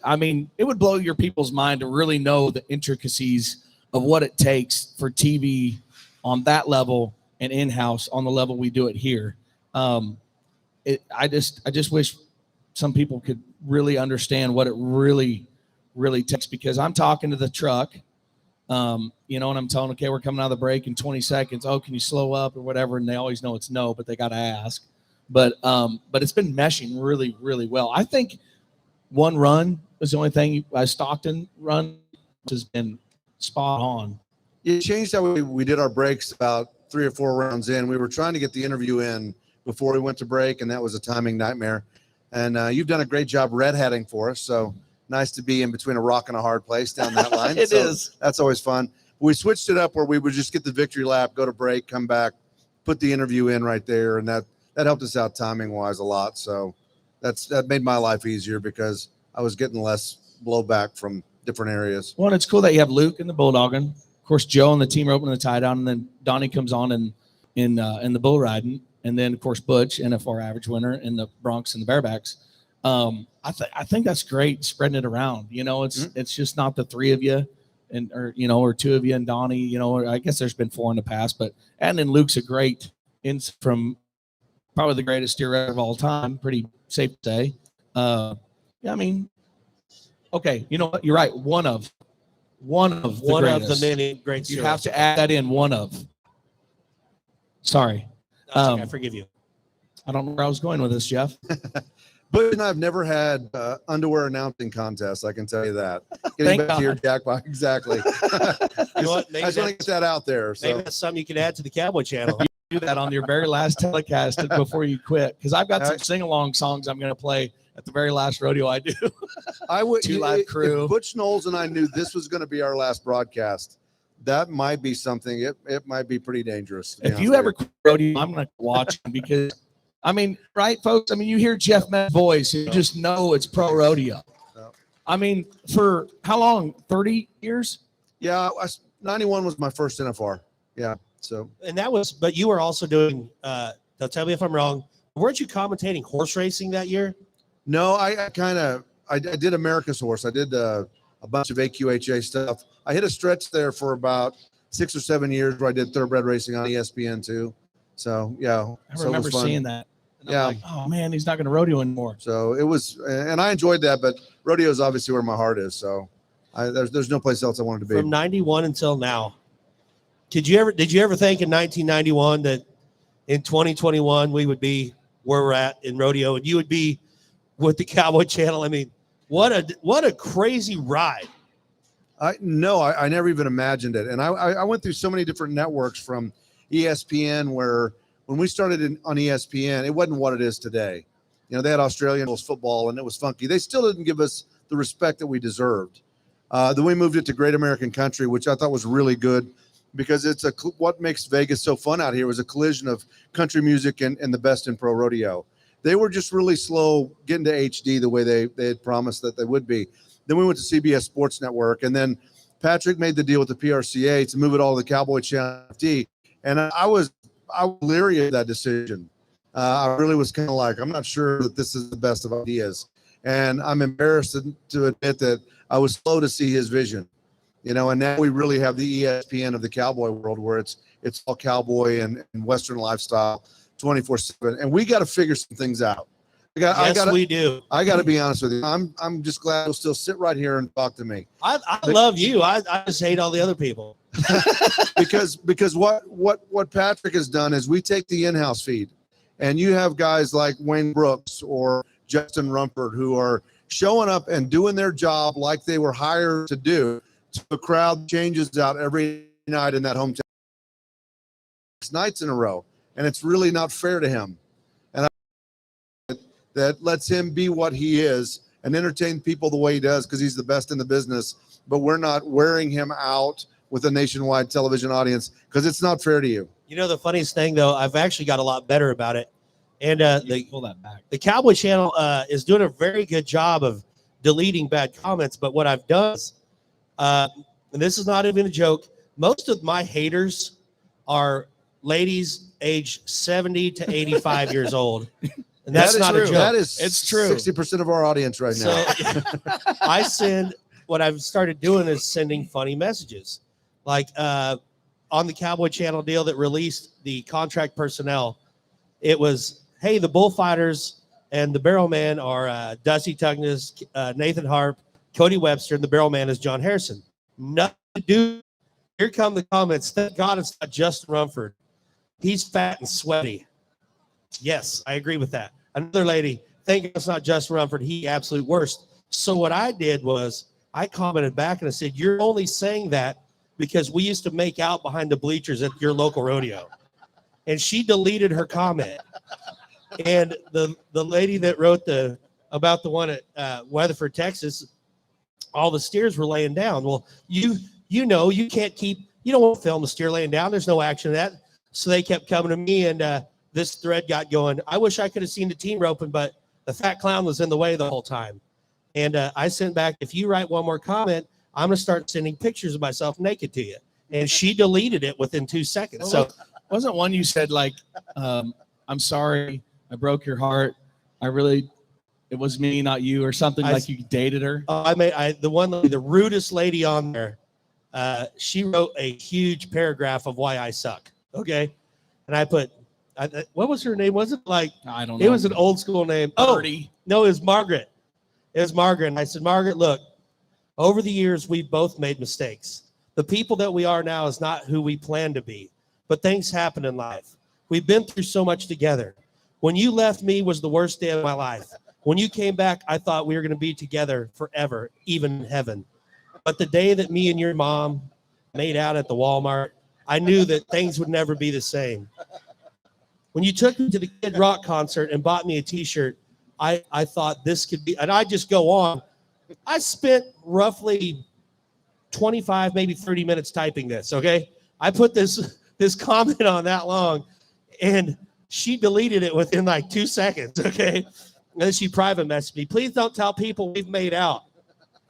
I mean, it would blow your people's mind to really know the intricacies of what it takes for TV on that level and in-house on the level we do it here. I just wish some people could really understand what it really takes, because I'm talking to the truck, you know, and I'm telling, okay, we're coming out of the break in 20 seconds. Oh, can you slow up or whatever? And they always know it's no, but they got to ask. But it's been meshing really, really well. I think one run was the only thing. Stockton run has been spot on. It changed how we did our breaks about 3 or 4 rounds in. We were trying to get the interview in before we went to break, and that was a timing nightmare. And you've done a great job red hatting for us. So nice to be in between a rock and a hard place down that line. It is. That's always fun. We switched it up where we would just get the victory lap, go to break, come back, put the interview in right there. And that helped us out timing wise a lot. So that made my life easier because I was getting less blowback from different areas. Well, and it's cool that you have Luke and the Bulldogging. Of course, Joe and the team are opening the tie down, and then Donnie comes on in the bull riding. And then, of course, Butch, NFR average winner, in the Bronx and the Barebacks. I think that's great, spreading it around. You know, it's just not the 3 of you, or 2 of you and Donnie. You know, I guess there's been 4 in the past, and then Luke's a great from probably the greatest steerer of all time. Pretty safe to say. Yeah, I mean, okay, you know what? You're right. One of the many great steerers. You have to add that in. One of. Sorry. I forgive you. I don't know where I was going with this, Jeff. Butch and I have never had underwear announcing contests. I can tell you that. Getting back to your jackpot, exactly. You know what? I just want to get that out there. So. Maybe that's something you can add to the Cowboy Channel. You do that on your very last telecast before you quit, because I've got some sing-along songs I'm going to play at the very last rodeo I do. I would. 2 live crew. If Butch Knowles and I knew this was going to be our last broadcast, that might be something. It might be pretty dangerous. If you ever quit rodeo, I'm going to watch him, because, I mean, right, folks? I mean, you hear Jeff Metz's voice, and you just know it's pro rodeo. I mean, for how long? 30 years? Yeah, 91 was my first NFR. Yeah, so. And that was, but you were also doing, now tell me if I'm wrong, weren't you commentating horse racing that year? No, I did America's Horse. I did a bunch of AQHA stuff. I hit a stretch there for about 6 or 7 years where I did thoroughbred racing on ESPN too. So yeah, I remember seeing that. And yeah. I'm like, oh man, he's not going to rodeo anymore. So it was, and I enjoyed that, but rodeo is obviously where my heart is. So there's no place else I wanted to be. From 91 until now, did you ever think in 1991 that in 2021 we would be where we're at in rodeo, and you would be with the Cowboy Channel? I mean, what a crazy ride. I never even imagined it. And I went through so many different networks, from ESPN, where when we started on ESPN, it wasn't what it is today. You know, they had Australian rules football, and it was funky. They still didn't give us the respect that we deserved. Then we moved it to Great American Country, which I thought was really good. because it's what makes Vegas so fun out here was a collision of country music and the best in pro rodeo. They were just really slow getting to HD the way they had promised that they would be. Then we went to CBS Sports Network, and then Patrick made the deal with the PRCA to move it all to the Cowboy Channel FD. And I was leery of that decision. I really was kind of like, I'm not sure that this is the best of ideas. And I'm embarrassed to admit that I was slow to see his vision. And now we really have the ESPN of the cowboy world, where it's all cowboy and Western lifestyle 24/7. And we got to figure some things out. We do. I got to be honest with you. I'm just glad you'll still sit right here and talk to me. I love you. I just hate all the other people. because what Patrick has done is we take the in-house feed, and you have guys like Wayne Brooks or Justin Rumford who are showing up and doing their job like they were hired to do. The crowd changes out every night in that hometown 6 nights in a row, and it's really not fair to him. And that lets him be what he is and entertain people the way he does, because he's the best in the business. But we're not wearing him out with a nationwide television audience, because it's not fair to you. The funniest thing, though, I've actually got a lot better about it. And pull that back. The Cowboy Channel is doing a very good job of deleting bad comments. But what I've done is, and this is not even a joke, most of my haters are ladies aged 70 to 85 years old. And that's not a joke. It's true. 60% of our audience right now. So what I've started doing is sending funny messages. Like on the Cowboy Channel deal that released the contract personnel, it was, hey, the bullfighters and the barrelman are Dusty Tugnas, Nathan Harp, Cody Webster, and the barrelman is John Harrison. Nothing to do. Here come the comments. Thank God it's not Justin Rumford. He's fat and sweaty. Yes, I agree with that. Another lady, thank God it's not Justin Rumford. He absolute worst. So what I did was I commented back and I said, you're only saying that because we used to make out behind the bleachers at your local rodeo. And she deleted her comment. And the lady that wrote about the one at Weatherford, Texas, all the steers were laying down. Well, you can't you don't want to film the steer laying down. There's no action in that. So they kept coming to me, and this thread got going. I wish I could have seen the team roping, but the fat clown was in the way the whole time. And I sent back, if you write one more comment, I'm going to start sending pictures of myself naked to you. And she deleted it within 2 seconds. So wasn't one you said like, I'm sorry, I broke your heart. It was me, not you, or something, like you dated her? The rudest lady on there, she wrote a huge paragraph of why I suck. Okay. And I put, what was her name? Was it like, I don't know. It was an old school name. Birdie. No, it was Margaret. It was Margaret. And I said, Margaret, look, over the years, we've both made mistakes. The people that we are now is not who we plan to be, but things happen in life. We've been through so much together. When you left me was the worst day of my life. When you came back, I thought we were going to be together forever, even in heaven. But the day that me and your mom made out at the Walmart, I knew that things would never be the same. When you took me to the Kid Rock concert and bought me a T-shirt, I thought this could be, and I just go on. I spent roughly 25, maybe 30 minutes typing this, okay? I put this comment on that long, and she deleted it within like 2 seconds, okay? And then she private messaged me, please don't tell people we've made out.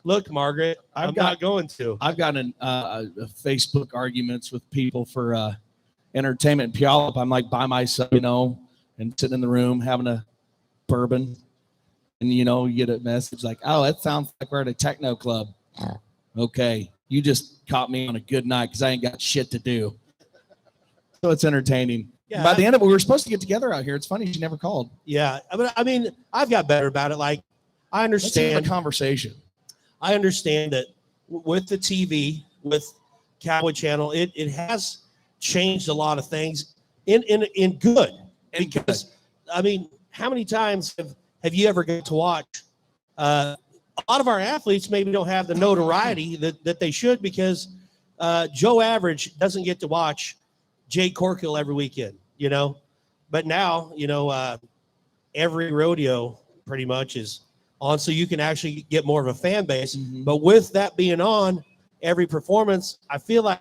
Look, Margaret, I'm not going to. I've got a Facebook arguments with people for entertainment. Puyallup, I'm like by myself, and sitting in the room having a bourbon. And, you get a message like, oh, that sounds like we're at a techno club. Okay, you just caught me on a good night because I ain't got shit to do. So it's entertaining. Yeah, by the end of it, we were supposed to get together out here. It's funny she never called. Yeah, I mean, I've got better about it. Like, I understand the conversation. I understand that with the TV, with Cowboy Channel, it has changed a lot of things in good. Because, I mean, how many times have you ever got to watch? A lot of our athletes maybe don't have the notoriety that they should, because Joe Average doesn't get to watch Jay Corkill every weekend, But now, every rodeo pretty much is on, so you can actually get more of a fan base. Mm-hmm. But with that being on every performance, I feel like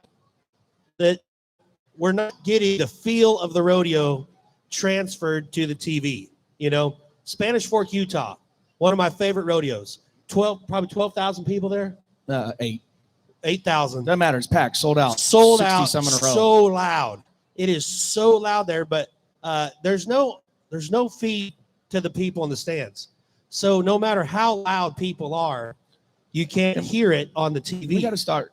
that we're not getting the feel of the rodeo transferred to the TV. You know, Spanish Fork, Utah, one of my favorite rodeos. Probably 12,000 people there. 8,000. Doesn't matter. It's packed, sold out, sold out, some in a row. so loud. It is so loud there, but there's no feed to the people in the stands. So no matter how loud people are, you can't hear it on the TV. We got to start.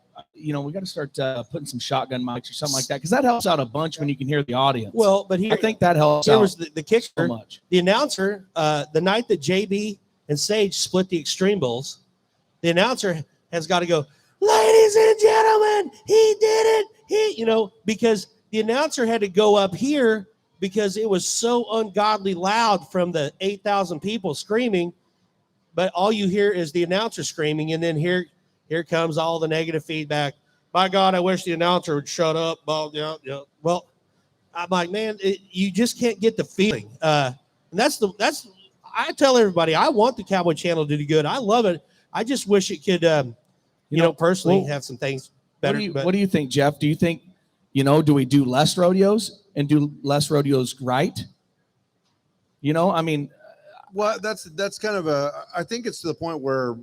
Putting some shotgun mics or something like that, because that helps out a bunch when you can hear the audience. Well, but here, I think that helps. Here out was the kicker. so much. The announcer, the night that JB and Sage split the Extreme Bowls, the announcer has got to go, ladies and gentlemen, he did it. Because the announcer had to go up here because it was so ungodly loud from the 8,000 people screaming. But all you hear is the announcer screaming, and then here comes all the negative feedback. By God, I wish the announcer would shut up. Well, I'm like, man, you just can't get the feeling. And that's I tell everybody, I want the Cowboy Channel to do good. I love it. I just wish it could, personally have some things better. What do you think, Jeff? Do you think, do we do less rodeos and do less rodeos right? Well, that's kind of I think it's to the point where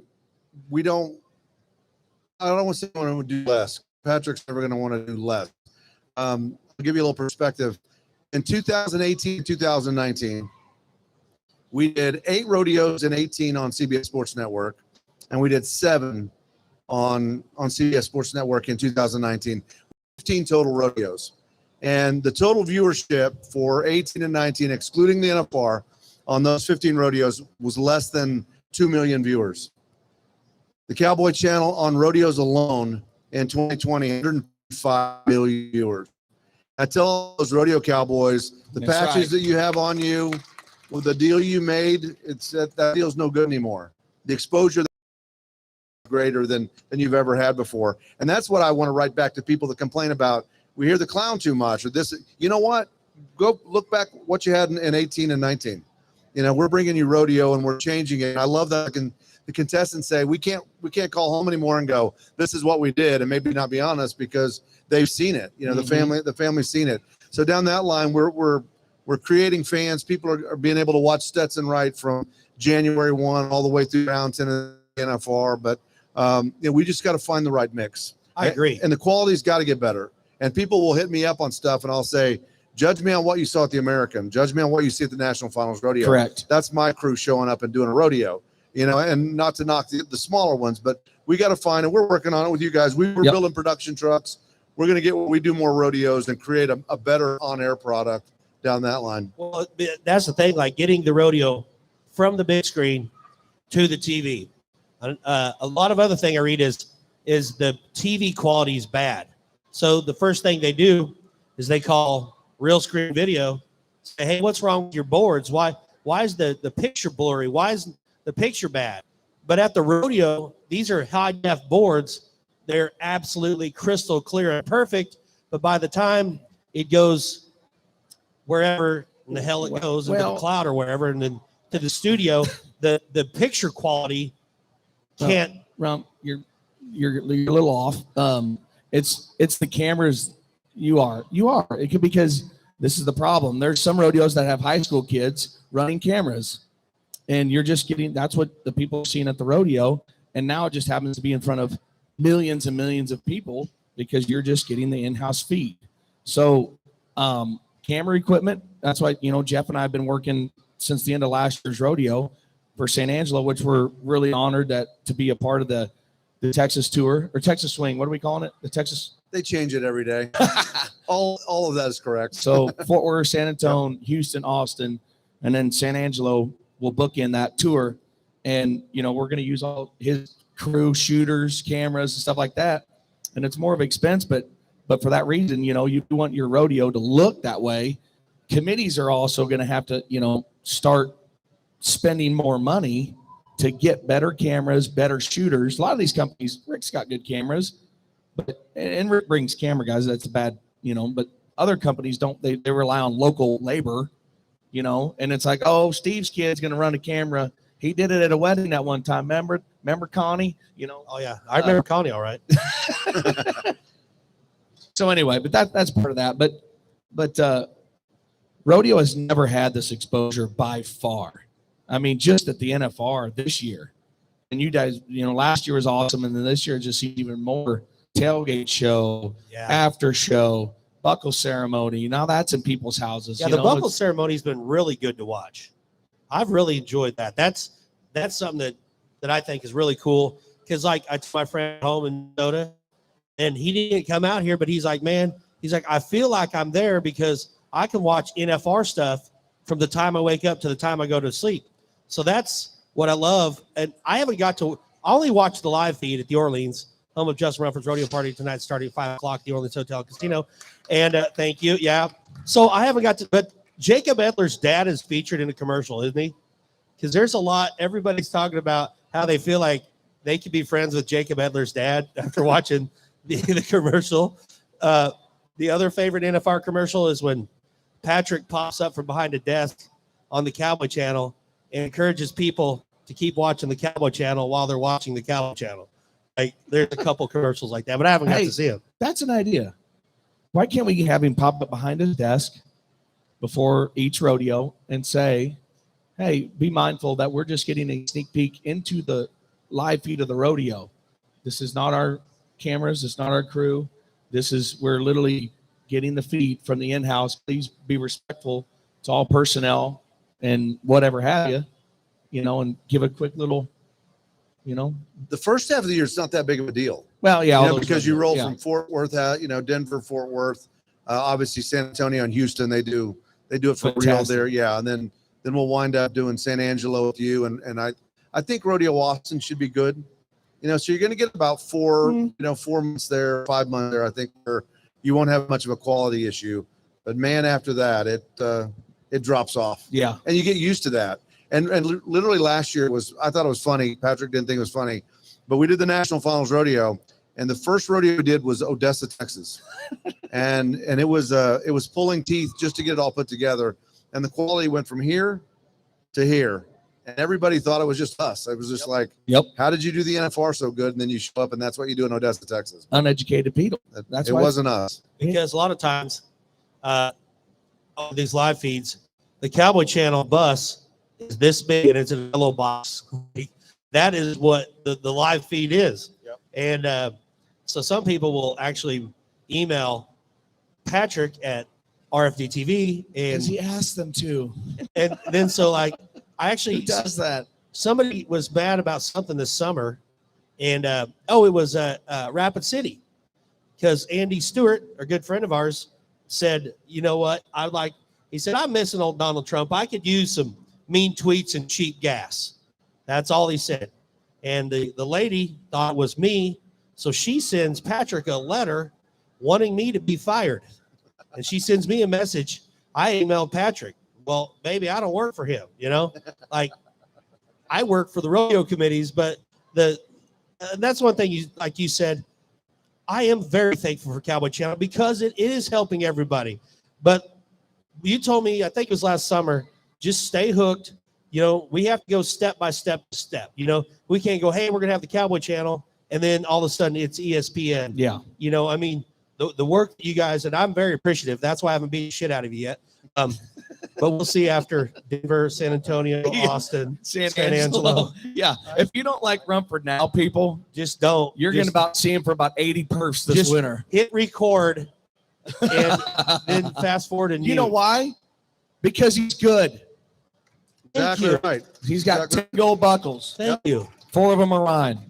I don't want to say I want to do less. Patrick's never going to want to do less. I'll give you a little perspective. In 2018, 2019, we did 8 rodeos and 18 on CBS Sports Network, and we did 7 on CBS Sports Network in 2019, 15 total rodeos. And the total viewership for 18 and 19, excluding the NFR, on those 15 rodeos was less than 2 million viewers. The Cowboy Channel on rodeos alone in 2020, 105 million viewers. I tell those rodeo cowboys, the That's patches right. that you have on you, with the deal you made, that deal's no good anymore. The exposure is greater than you've ever had before. And that's what I want to write back to people that complain about, we hear the clown too much, or this. You know what? Go look back what you had in 18 and 19. We're bringing you rodeo and we're changing it. And I love that the contestants say we can't call home anymore and go, this is what we did, and maybe not be honest because they've seen it. The family's seen it. So down that line, we're creating fans. People are being able to watch Stetson Wright from January 1 all the way through round 10 of the NFR. But we just got to find the right mix. I agree. And the quality's got to get better. And people will hit me up on stuff, and I'll say, judge me on what you saw at the American. Judge me on what you see at the National Finals Rodeo. Correct. That's my crew showing up and doing a rodeo, and not to knock the smaller ones, but we got to find it. We're working on it with you guys. We're building production trucks. We're going to get we do more rodeos and create a better on-air product down that line. Well, that's the thing, like getting the rodeo from the big screen to the TV. A lot of other thing I read is the TV quality is bad. So the first thing they do is they call real screen video, say, hey, what's wrong with your boards? Why is the picture blurry? Why is the picture bad? But at the rodeo, these are high def boards. They're absolutely crystal clear and perfect. But by the time it goes wherever in the hell it goes, into the cloud or wherever, and then to the studio, the picture quality can't. You're a little off. It's the cameras. You are. It could, because this is the problem. There's some rodeos that have high school kids running cameras, and you're just getting, that's what the people are seeing at the rodeo. And now it just happens to be in front of millions and millions of people because you're just getting the in-house feed. So camera equipment, that's why, Jeff and I have been working since the end of last year's rodeo for San Angelo, which we're really honored to be a part of the Texas tour, or Texas swing. What are we calling it? The Texas. They change it every day. all of that is correct. So Fort Worth, San Antonio, Houston, Austin, and then San Angelo will book in that tour. And, we're going to use all his crew, shooters, cameras, and stuff like that. And it's more of an expense, but for that reason, you want your rodeo to look that way. Committees are also going to have to, start spending more money to get better cameras, better shooters. A lot of these companies, Rick's got good cameras, and Rick brings camera guys. That's bad, but other companies don't. They rely on local labor, and it's like, oh, Steve's kid's going to run a camera. He did it at a wedding that one time. Remember Connie? Oh yeah, I remember Connie. All right. So anyway, but that's part of that. But rodeo has never had this exposure by far. I mean, just at the NFR this year, and you guys, last year was awesome, and then this year just even more. Tailgate show, after show, buckle ceremony. Now that's in people's houses. Yeah, the buckle ceremony has been really good to watch. I've really enjoyed that. That's something that I think is really cool. Because like I took my friend home in Minnesota, and he didn't come out here, but he's like, man, I feel like I'm there because I can watch NFR stuff from the time I wake up to the time I go to sleep. So that's what I love. And I only watched the live feed at the Orleans, home of Justin Rumford's rodeo party tonight, starting at 5 o'clock, the Orleans Hotel Casino. And thank you. Yeah. So I haven't got to, but Jacob Edler's dad is featured in a commercial, isn't he? Because there's a lot, everybody's talking about how they feel like they could be friends with Jacob Edler's dad after watching the commercial. The other favorite NFR commercial is when Patrick pops up from behind a desk on the Cowboy Channel and encourages people to keep watching the Cowboy Channel while they're watching the Cowboy Channel. Like, there's a couple commercials like that, but I haven't got to see them. That's an idea. Why can't we have him pop up behind his desk before each rodeo and say, hey, be mindful that we're just getting a sneak peek into the live feed of the rodeo. This is not our cameras. It's not our crew. We're literally getting the feed from the in-house. Please be respectful to all personnel and whatever have you, and give a quick little, The first half of the year, it's not that big of a deal. Well, yeah, because you roll from Fort Worth out, Denver, Fort Worth, obviously San Antonio and Houston. They do it for real there. Yeah. And then we'll wind up doing San Angelo with you. And I think Rodeo Austin should be good. So you're going to get about 4 months there, 5 months there. I think where you won't have much of a quality issue, but man, after that, it drops off. Yeah. And you get used to that. And literally last year I thought it was funny. Patrick didn't think it was funny, but we did the National Finals Rodeo, and the first rodeo we did was Odessa, Texas. and it was pulling teeth just to get it all put together. And the quality went from here to here. And everybody thought it was just us. It was just how did you do the NFR so good? And then you show up, and that's what you do in Odessa, Texas. Uneducated people. It wasn't us. Because a lot of times on these live feeds, the Cowboy Channel bus is this big, and it's in a yellow box. That is what the live feed is. Yep. And so some people will actually email Patrick at RFDTV. And he asked them to. And then I actually Who does that. Somebody was mad about something this summer, and it was Rapid City, because Andy Stewart, a good friend of ours, said, you know what, he said, I'm missing old Donald Trump. I could use some mean tweets and cheap gas. That's all he said. And the lady thought it was me, so she sends Patrick a letter wanting me to be fired. And she sends me a message. I emailed Patrick. Well, baby, I don't work for him, I work for the rodeo committees, but that's one thing you said. I am very thankful for Cowboy Channel because it is helping everybody. But you told me, I think it was last summer, just stay hooked. We have to go step by step to step. We can't go, hey, we're going to have the Cowboy Channel, and then all of a sudden it's ESPN. Yeah. The work that you guys, and I'm very appreciative. That's why I haven't beat the shit out of you yet. But we'll see after Denver, San Antonio, Austin, San Angelo. Yeah. If you don't like Rumford now, people, just don't. You're going to see him for about 80 perfs this winter. Hit record and then fast forward. And you know why? Because he's good. Exactly right. He's got 10 gold buckles. Thank you. 4 of them are mine.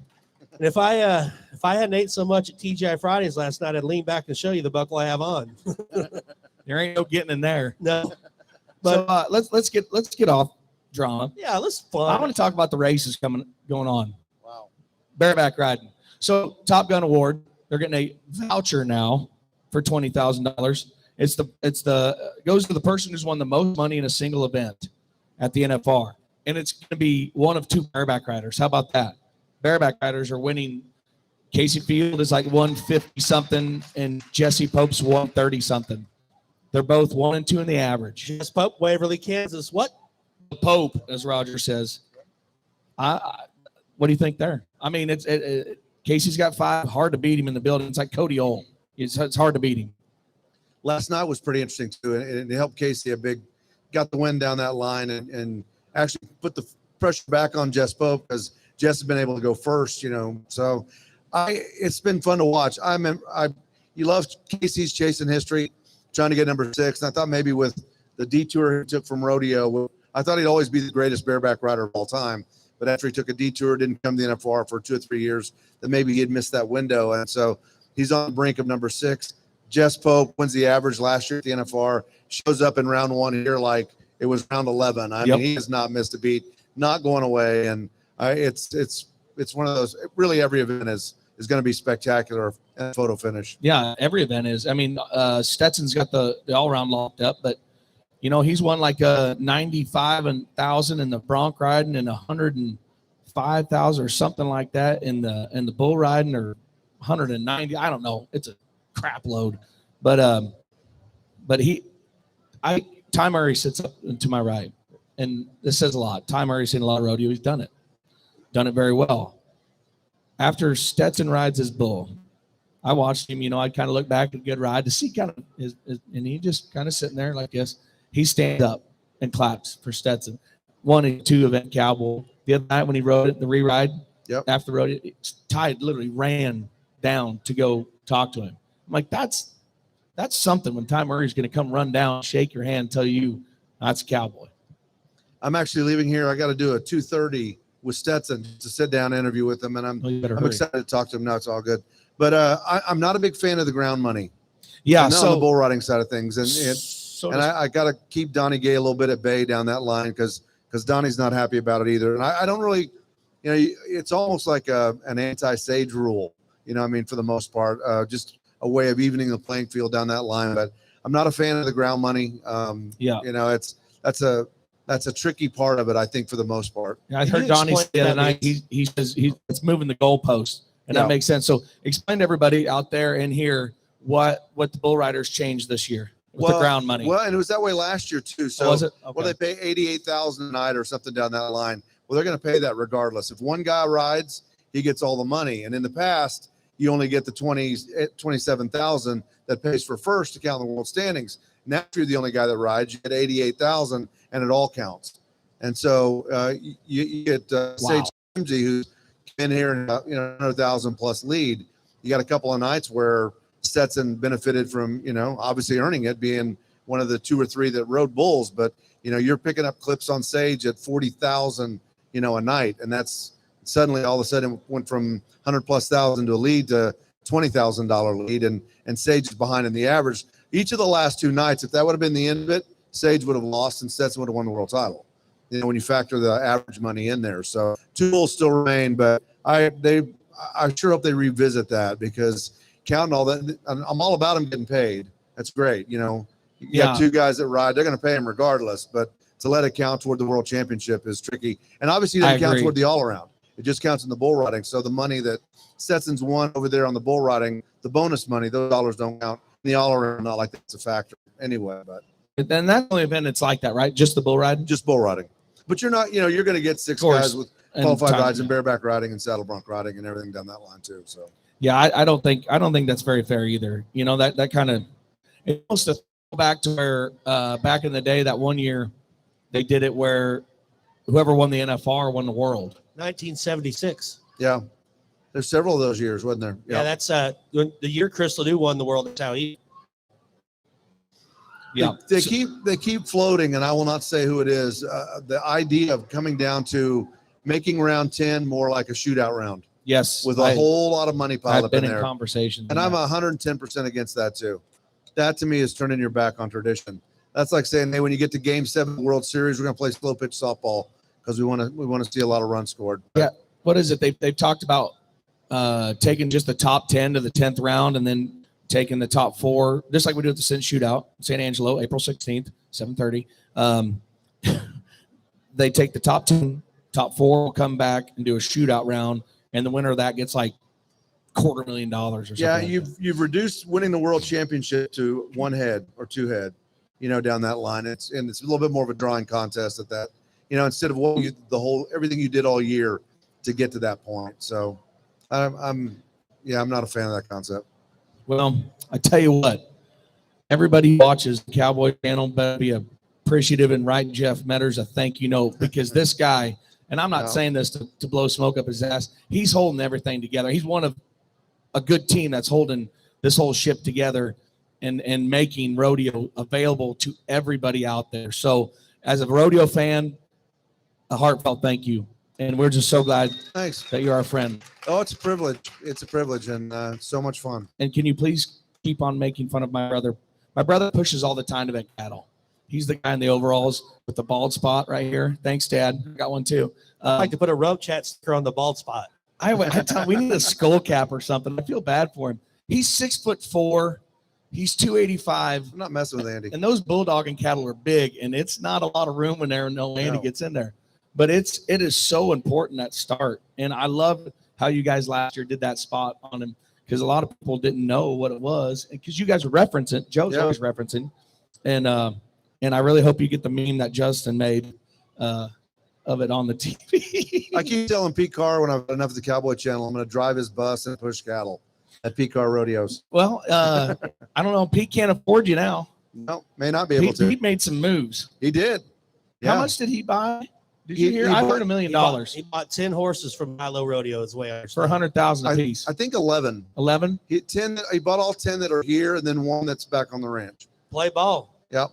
And if I hadn't ate so much at TGI Fridays last night, I'd lean back and show you the buckle I have on. There ain't no getting in there. No. But let's get off drama. Yeah, let's fun. I want to talk about the races going on. Wow. Bareback riding. So Top Gun Award, they're getting a voucher now for $20,000. It goes to the person who's won the most money in a single event at the NFR, and it's going to be one of 2 bareback riders. How about that? Bareback riders are winning. Casey Field is like 150 something, and Jesse Pope's 130 something. They're both 1 and 2 in the average. Jess Pope, Waverly, Kansas. What? Pope, as Roger says. What do you think there? I mean, Casey's got 5. Hard to beat him in the building. It's like Cody Old. It's hard to beat him. Last night was pretty interesting too, and it helped Casey got the win down that line and actually put the pressure back on Jess Pope because Jess has been able to go first, So it's been fun to watch. You love Casey's chasing history, trying to get number 6. And I thought maybe with the detour he took from rodeo, I thought he'd always be the greatest bareback rider of all time. But after he took a detour, didn't come to the NFR for 2 or 3 years, that maybe he had missed that window. And so he's on the brink of number 6. Jess Pope wins the average last year at the NFR, shows up in round 1 here like it was round 11. I mean, he has not missed a beat, not going away. And it's one of those, really every event is going to be spectacular and photo finish. Yeah, every event is. I mean, Stetson's got the all-round locked up, but, he's won like a 95,000 in the bronc riding and 105,000 or something like that in the bull riding, or 190. I don't know. It's a crap load. But Ty Murray sits up to my right, and this says a lot. Ty Murray's seen a lot of rodeo. He's done it very well. After Stetson rides his bull, I watched him, I'd kind of look back at a good ride to see kind of his and he just kind of sitting there like this. He stands up and claps for Stetson. 1 and 2 event Cowboy. The other night when he rode it, the re-ride, after the rodeo, Ty literally ran down to go talk to him. I'm like, that's something when Ty Murray's going to come run down, shake your hand, tell you that's a Cowboy. I'm actually leaving here. I got to do a 2:30 with Stetson to sit down and interview with him, and I'm excited to talk to him. No, it's all good. But I'm not a big fan of the ground money. Yeah, on the bull riding side of things, and I got to keep Donnie Gay a little bit at bay down that line because Donnie's not happy about it either. And I don't really, it's almost like an anti-Sage rule. For the most part, just a way of evening the playing field down that line. But I'm not a fan of the ground money. That's a tricky part of it, I think, for the most part. Yeah, I heard Donnie say the other night, he says it's moving the goalpost, and that makes sense. So explain to everybody out there and here what the bull riders changed this year with the ground money. Well, and it was that way last year too. So was it? Okay. They pay $88,000 a night or something down that line. Well, they're going to pay that regardless. If one guy rides, he gets all the money. And in the past, you only get the 27,000 that pays for first to count the world standings. Now, if you're the only guy that rides, you get 88,000, and it all counts. And so you get Sage Ramsey, who's been here in 100,000 plus lead. You got a couple of nights where Stetson benefited from obviously earning it, being one of the 2 or 3 that rode bulls. But you're picking up clips on Sage at 40,000 a night, and that's suddenly all of a sudden went from 100,000+ to a lead to $20,000 lead, and Sage is behind in the average. Each of the last 2 nights, if that would have been the end of it, Sage would have lost and Stetson would have won the world title. When you factor the average money in there, so 2 bulls still remain, but I sure hope they revisit that, because counting all that, I'm all about them getting paid. That's great. You got 2 guys that ride, they're going to pay them regardless, but to let it count toward the world championship is tricky. And obviously it doesn't count toward the all around. It just counts in the bull riding. So the money that Stetson's won over there on the bull riding, the bonus money, those dollars don't count. In the all around, not like that's a factor anyway. But then that's the only event it's like that, right? Just the bull riding? Just bull riding. But you're not, you're going to get 6 guys with qualified rides and bareback riding and saddle bronc riding and everything down that line too. So yeah, I don't think that's very fair either. That kind of, it wants to go back to where back in the day, that one year they did it where whoever won the NFR won the world. 1976. Yeah. There's several of those years, wasn't there? Yeah, that's the year Chris Ledoux won the world at Taui. Yeah, they keep floating, and I will not say who it is. The idea of coming down to making round 10 more like a shootout round. Yes, with a whole lot of money piled up in there. Conversations, and I'm 110% against that too. That to me is turning your back on tradition. That's like saying, hey, when you get to Game 7 of the World Series, we're going to play slow pitch softball because we want to see a lot of runs scored. Yeah, what is it? They've talked about taking just the top 10 to the 10th round, and then taking the top 4, just like we do at the Cinch Shootout, San Angelo, April 16th, 7:30. They take the top 10, top 4 will come back and do a shootout round, and the winner of that gets like $250,000 or something. Yeah, like you've reduced winning the world championship to 1 head or 2 head, down that line. It's a little bit more of a drawing contest at that, instead of everything you did all year to get to that point. So I'm not a fan of that concept. Well, I tell you what, everybody who watches the Cowboy Channel better be appreciative and write Jeff Metters a thank you note, because this guy, and I'm not saying this to blow smoke up his ass, he's holding everything together. He's one of a good team that's holding this whole ship together and making rodeo available to everybody out there. So as a rodeo fan, a heartfelt thank you. And we're just so glad that you're our friend. Oh, it's a privilege. It's a privilege, and so much fun. And can you please keep on making fun of my brother? My brother pushes all the time to bet cattle. He's the guy in the overalls with the bald spot right here. Thanks, Dad. I got one too. I'd like to put a RümpChät sticker on the bald spot. I tell him we need a skull cap or something. I feel bad for him. He's 6'4". He's 285. I'm not messing with Andy. And those bulldogging cattle are big, and it's not a lot of room when Andy gets in there. But it is so important, that start. And I love how you guys last year did that spot on him, because a lot of people didn't know what it was, because you guys were referencing. Joe's always referencing. And I really hope you get the meme that Justin made of it on the TV. I keep telling Pete Carr when I've had enough of the Cowboy Channel, I'm going to drive his bus and push cattle at Pete Carr rodeos. Well, I don't know. Pete can't afford you now. No, may not be able to. Pete made some moves. He did. How much did he buy? Did you hear? I heard $1 million. He bought 10 horses from Hilo Rodeo, is the way I understand. For $100,000 a piece. I think 11. 11? He bought all 10 that are here, and then one that's back on the ranch. Play ball. Yep.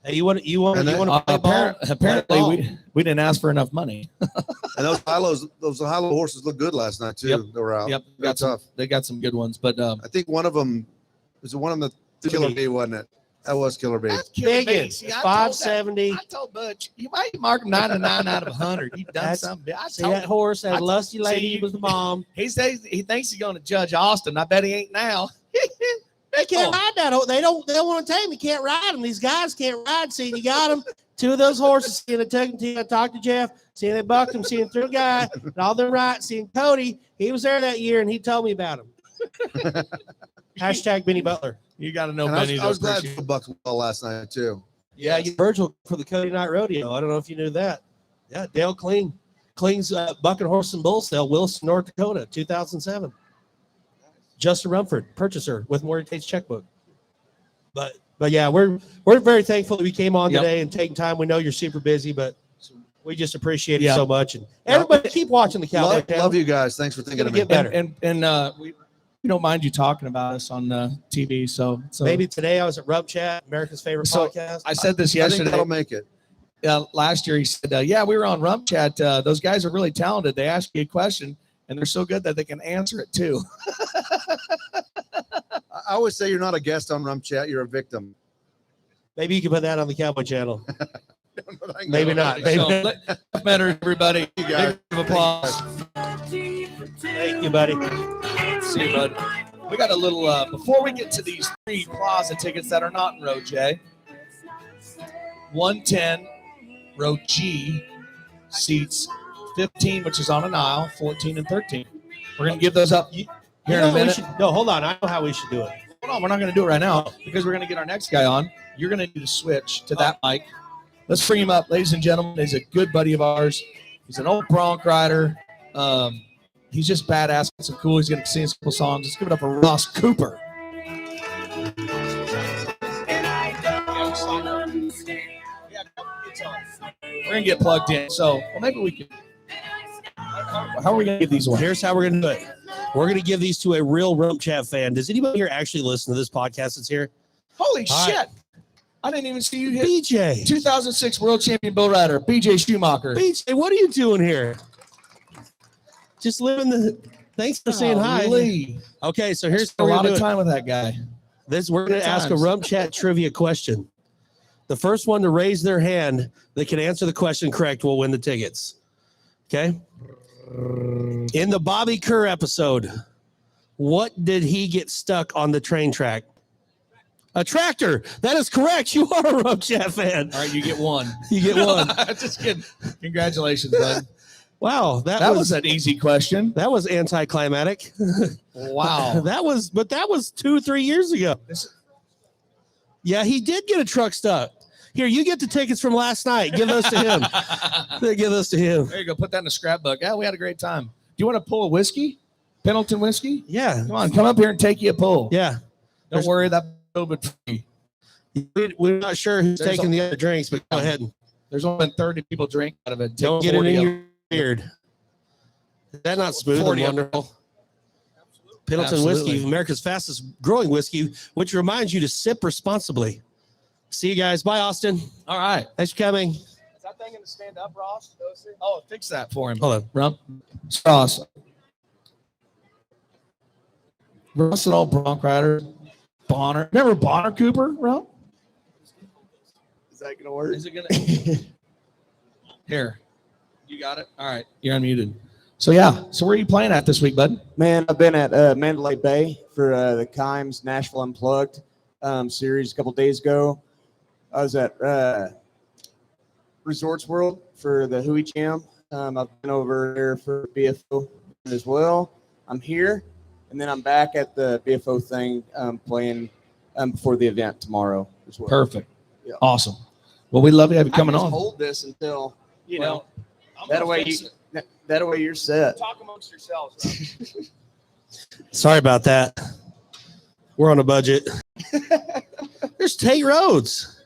Hey, you want to play ball? Apparently, we didn't ask for enough money. And those Hilo horses looked good last night too. Yep. They were out. Yep, they got some good ones. But I think one of them was one of them the Killer Bee, wasn't it? That was Killer Bee. Big 570. I told Butch, you might mark him 99 out of 100. You've done something. See that horse, that lusty lady was the mom. He says he thinks he's going to judge Austin. I bet he ain't now. They can't ride that. They don't want to tell him he can't ride them. These guys can't ride. See, you got them. 2 of those horses. Seeing I talked to Jeff. Seeing they bucked him. Seeing through a guy. And all them right. Seeing Cody. He was there that year and he told me about him. Hashtag Benny Butler. You got to know and Benny. I was glad Phil bucked well last night too. Yeah, Virgil for the Cody Night Rodeo. I don't know if you knew that. Yeah, Dale Kling's bucking horse and bull sale, Wilson, North Dakota, 2007. Justin Rumford, purchaser with Morgan Tate's checkbook. But yeah, we're very thankful that we came on today and taking time. We know you're super busy, but we just appreciate it so much. And everybody keep watching the Cowboy Channel. Love you guys. Thanks for thinking of me. Get better. And we don't mind you talking about us on TV. So maybe today I was at RümpChät, America's favorite podcast. I said this yesterday. I think that'll make it. Last year he said, yeah, we were on RümpChät. Those guys are really talented. They ask you a question and they're so good that they can answer it too. I always say you're not a guest on RümpChät, you're a victim. Maybe you can put that on the Cowboy Channel. Maybe not. Maybe better, everybody. Big applause. Thank you, buddy. See you, bud. We got a little, before we get to these 3 plaza tickets that are not in row J, 110, row G, seats 15, which is on an aisle, 14 and 13. We're going to give those up here in a minute. Hold on. I know how we should do it. Hold on. We're not going to do it right now because we're going to get our next guy on. You're going to need to switch to that mic. Let's bring him up, ladies and gentlemen. He's a good buddy of ours. He's an old bronc rider. He's just badass. Some cool. He's going to sing a couple songs. Let's give it up for Ross Cooper. We're going to get plugged in. So, maybe we can. How are we going to give these away? Here's how we're going to do it. We're going to give these to a real RümpChät fan. Does anybody here actually listen to this podcast that's here? Holy shit. I didn't even see you hit. BJ. 2006 World Champion Bull Rider, BJ Schumacher. BJ, what are you doing here? Just living the. Thanks for saying hi. Lee. Okay, so here's a lot of time with that guy. We're going to ask a RümpChät trivia question. The first one to raise their hand that can answer the question correct will win the tickets. Okay? In the Bobby Kerr episode, what did he get stuck on the train track? A tractor. That is correct. You are a RümpChät fan. All right, you get one. You get one. Just kidding. Congratulations, bud. Wow, that was an easy question. That was anticlimactic. Wow. that was 2-3 years ago. Yeah, he did get a truck stuck. Here, you get the tickets from last night. Give those to him. Give those to him. There you go. Put that in the scrapbook. Yeah, we had a great time. Do you want to pull a whiskey? Pendleton whiskey? Yeah. Come on, come up here and take you a pull. Yeah. Don't worry, that COVID free. We're not sure who's There's taking the other drinks, but go ahead. There's only been 30 people drink out of it. Don't get it in your beard. Is that not smooth and 40 wonderful? Pendleton whiskey, America's fastest growing whiskey, which reminds you to sip responsibly. See you guys. Bye, Austin. All right. Thanks for coming. Is that thing going to stand up, Ross? Oh, fix that for him. Hold on. Rump. Ross. Ross and all Bronc Riders. Bonner. Remember Bonner Cooper, Rump? Is that going to work? Is it going to? Here. You got it? All right. You're unmuted. So, yeah. So, where are you playing at this week, bud? Man, I've been at Mandalay Bay for the Kimes Nashville Unplugged series a couple days ago. I was at Resorts World for the Hui Jam. I've been over there for BFO as well. I'm here, and then I'm back at the BFO thing playing before the event tomorrow as well. Perfect. Yeah. Awesome. Well, we'd love to have you coming I just on. hold this until, Well, that way you're set. Talk amongst yourselves. Sorry about that. We're on a budget. There's Tate Rhodes.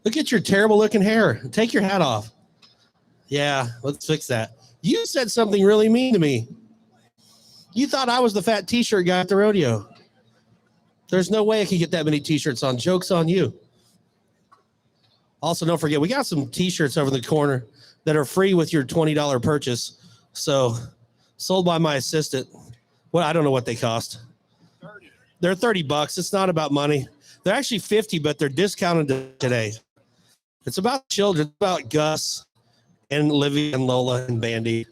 Look at your terrible looking hair. Take your hat off. Yeah, let's fix that. You said something really mean to me. You thought I was the fat t-shirt guy at the rodeo. There's no way I could get that many t-shirts on. Joke's on you. Also, don't forget, we got some t-shirts over in the corner that are free with your $20 purchase. So, sold by my assistant. Well, I don't know what they cost. They're $30. It's not about money. They're actually $50, but they're discounted today. It's about children. It's about Gus and Livy and Lola and Bandy.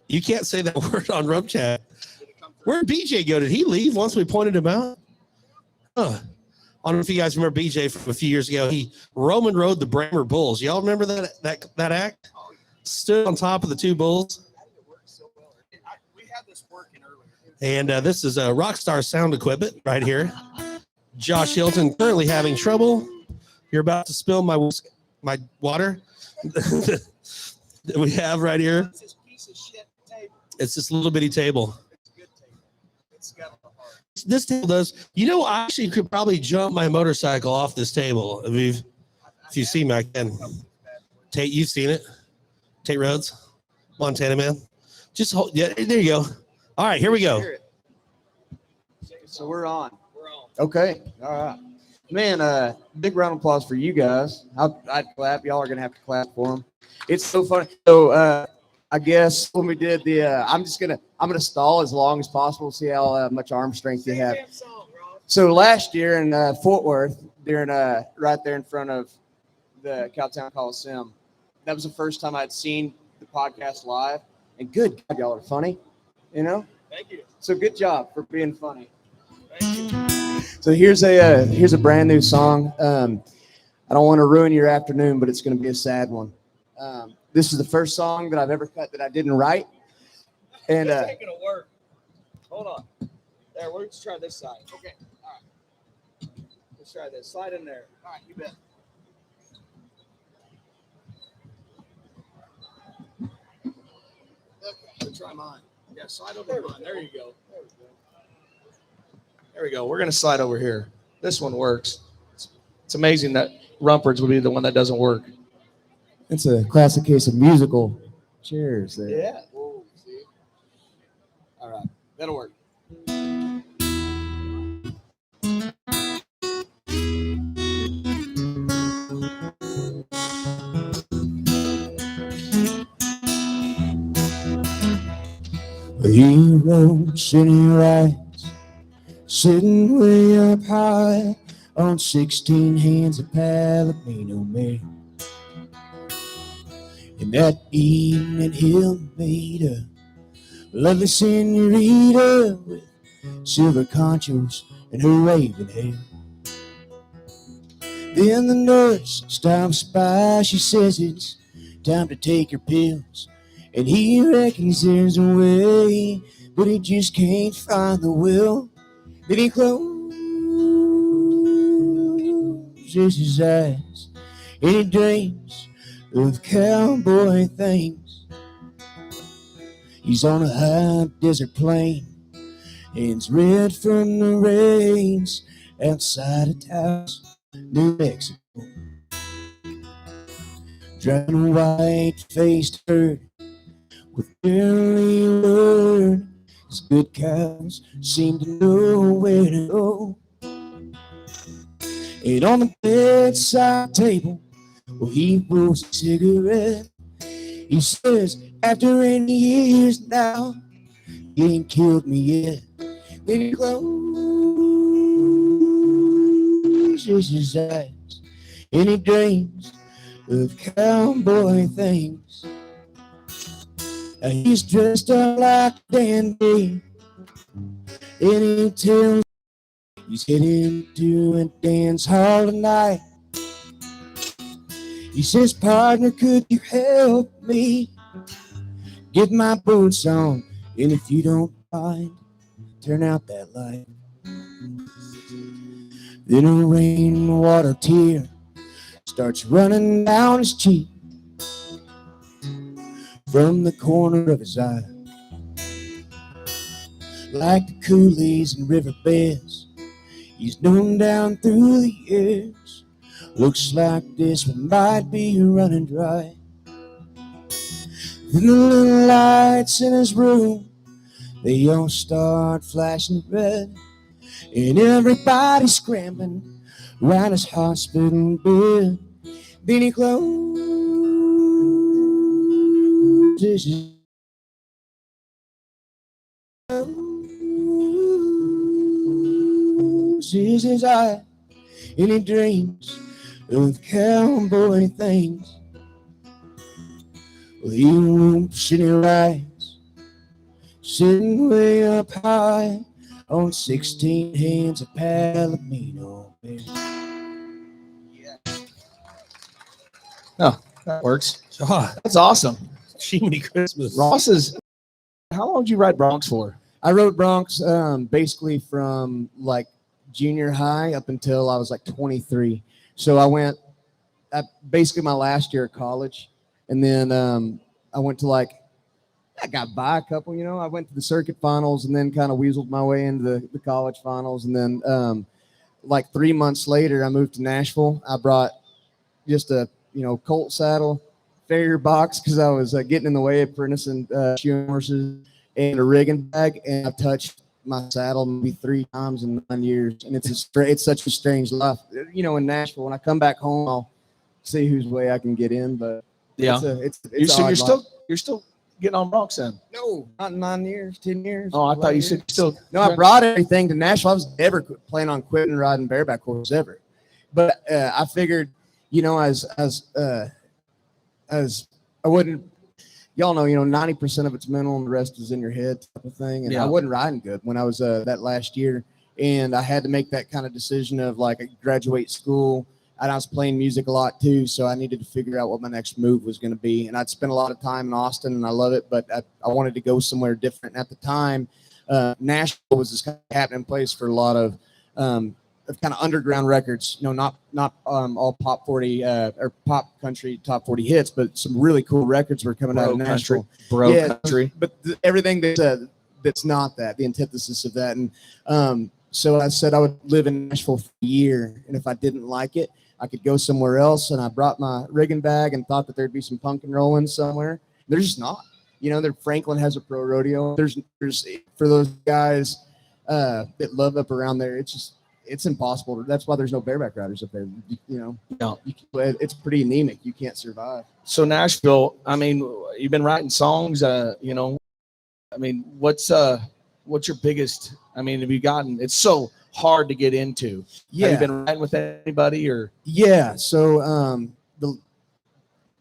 You can't say that word on RümpChät. Where'd BJ go? Did he leave once we pointed him out? Huh. I don't know if you guys remember BJ from a few years ago. He Roman rode the Brammer Bulls. Y'all remember that act? Stood on top of the two bulls. We had this working earlier. And this is a Rockstar sound equipment right here. Josh Hilton currently having trouble. You're about to spill my water that we have right here. It's this piece of shit table. It's this little bitty table. It's a good table. It's got a heart. This table does. I actually could probably jump my motorcycle off this table. If you see me, I can. Tate, you've seen it. Tate Rhodes, Montana man. Just hold. Yeah, there you go. All right, here we go. So we're on. Okay. All right. Man, big round of applause for you guys. I'd clap. Y'all are going to have to clap for them. It's so funny. So I guess when we did I'm going to stall as long as possible, see how much arm strength you have. So last year in Fort Worth, during right there in front of the Cowtown Coliseum, that was the first time I'd seen the podcast live. And good God, y'all are funny, Thank you. So good job for being funny. Thank you. So here's a brand new song. I don't want to ruin your afternoon, but it's going to be a sad one. This is the first song that I've ever cut that I didn't write. And It's not gonna work. Hold on. There, let's try this side. Okay. All right. Let's try this. Slide in there. All right, you bet. Okay, let's try mine. Yeah, slide over mine. There you go. There we go. We're gonna slide over here. This one works. It's amazing that Rumper's would be the one that doesn't work. it's a classic case of musical chairs there. Yeah. Whoa, see? All right. That'll work. A hero sitting right, sitting way up high on 16 hands of Palomino mail. And that evening Hill made a lovely senorita with silver conchos and her raven hair. Then the nurse stops by, she says it's time to take her pills. And he reckons there's a way, but he just can't find the will. Then he closes his eyes and he dreams of cowboy things. He's on a high desert plain, hands red from the rains outside of Taos, New Mexico. Driving a white-faced herd with barely a word. His good cows seem to know where to go. And on the bedside table, well, he rolls a cigarette. He says, after 80 years now, he ain't killed me yet. Then he closes his eyes and he dreams of cowboy things. He's dressed up like dandy, and he tells he's heading to a dance hall tonight. He says, partner, could you help me get my boots on? And if you don't mind, turn out that light. Then a rainwater tear starts running down his cheek from the corner of his eye. Like the coulees and riverbeds he's known down through the years, looks like this one might be running dry. Then the little lights in his room, they all start flashing red, and everybody's scrambling around his hospital bed. Then he closes his eye, and he dreams of cowboy things. Well, he whoops and he rides, sitting way up high on 16 hands of Palomino. Oh, that works. Oh, That's awesome. Jiminy Christmas. Ross is. How long did you ride Bronx for? I rode Bronx basically from like junior high up until I was like 23. So I went basically my last year of college, and then I went to I got by a couple, I went to the circuit finals and then kind of weaseled my way into the college finals. And then like 3 months later, I moved to Nashville. I brought just a, colt saddle, farrier box, because I was getting in the way of apprenticing shoeing horses, and a rigging bag. And I've touched my saddle maybe 3 times in 9 years. And it's such a strange life. In Nashville, when I come back home, I'll see whose way I can get in. But Yeah. it's You're still getting on Bronx then? No, not 9 years, 10 years. Oh, I thought you 11 said years. still. No, I brought everything to Nashville. I was never planning on quitting riding bareback horses ever. But I figured, as I wouldn't, y'all know, 90% of it's mental and the rest is in your head type of thing. And Yeah. I wasn't riding good when I was that last year. And I had to make that kind of decision of I graduate school. And I was playing music a lot too, so I needed to figure out what my next move was going to be. And I'd spent a lot of time in Austin, and I love it, but I wanted to go somewhere different. And at the time, Nashville was this kind of happening place for a lot of kind of underground records. Not all pop 40 or pop country top 40 hits, but some really cool records were coming out of Nashville. Country. But everything that's not that, the antithesis of that. And so I said I would live in Nashville for a year, and if I didn't like it, I could go somewhere else. And I brought my rigging bag and thought that there'd be some punk and rolling somewhere. There's just not. Franklin has a pro rodeo. There's for those guys that love up around there. It's impossible. That's why there's no bareback riders up there. No. It's pretty anemic. You can't survive. So Nashville, I mean, you've been writing songs. What's your biggest? I mean, have you gotten? It's so hard to get into. Yeah. Have you been writing with anybody or? Yeah. So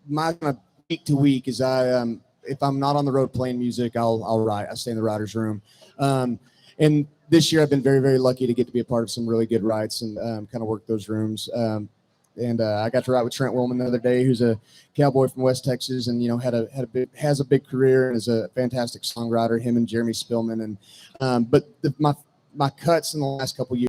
my kind of week to week is if I'm not on the road playing music, I'll write. I stay in the writer's room. And this year I've been very, very lucky to get to be a part of some really good writes and kind of work those rooms. And I got to write with Trent Willman the other day, who's a cowboy from West Texas, and has a big career and is a fantastic songwriter. Him and Jeremy Spillman, and but my cuts in the last couple of years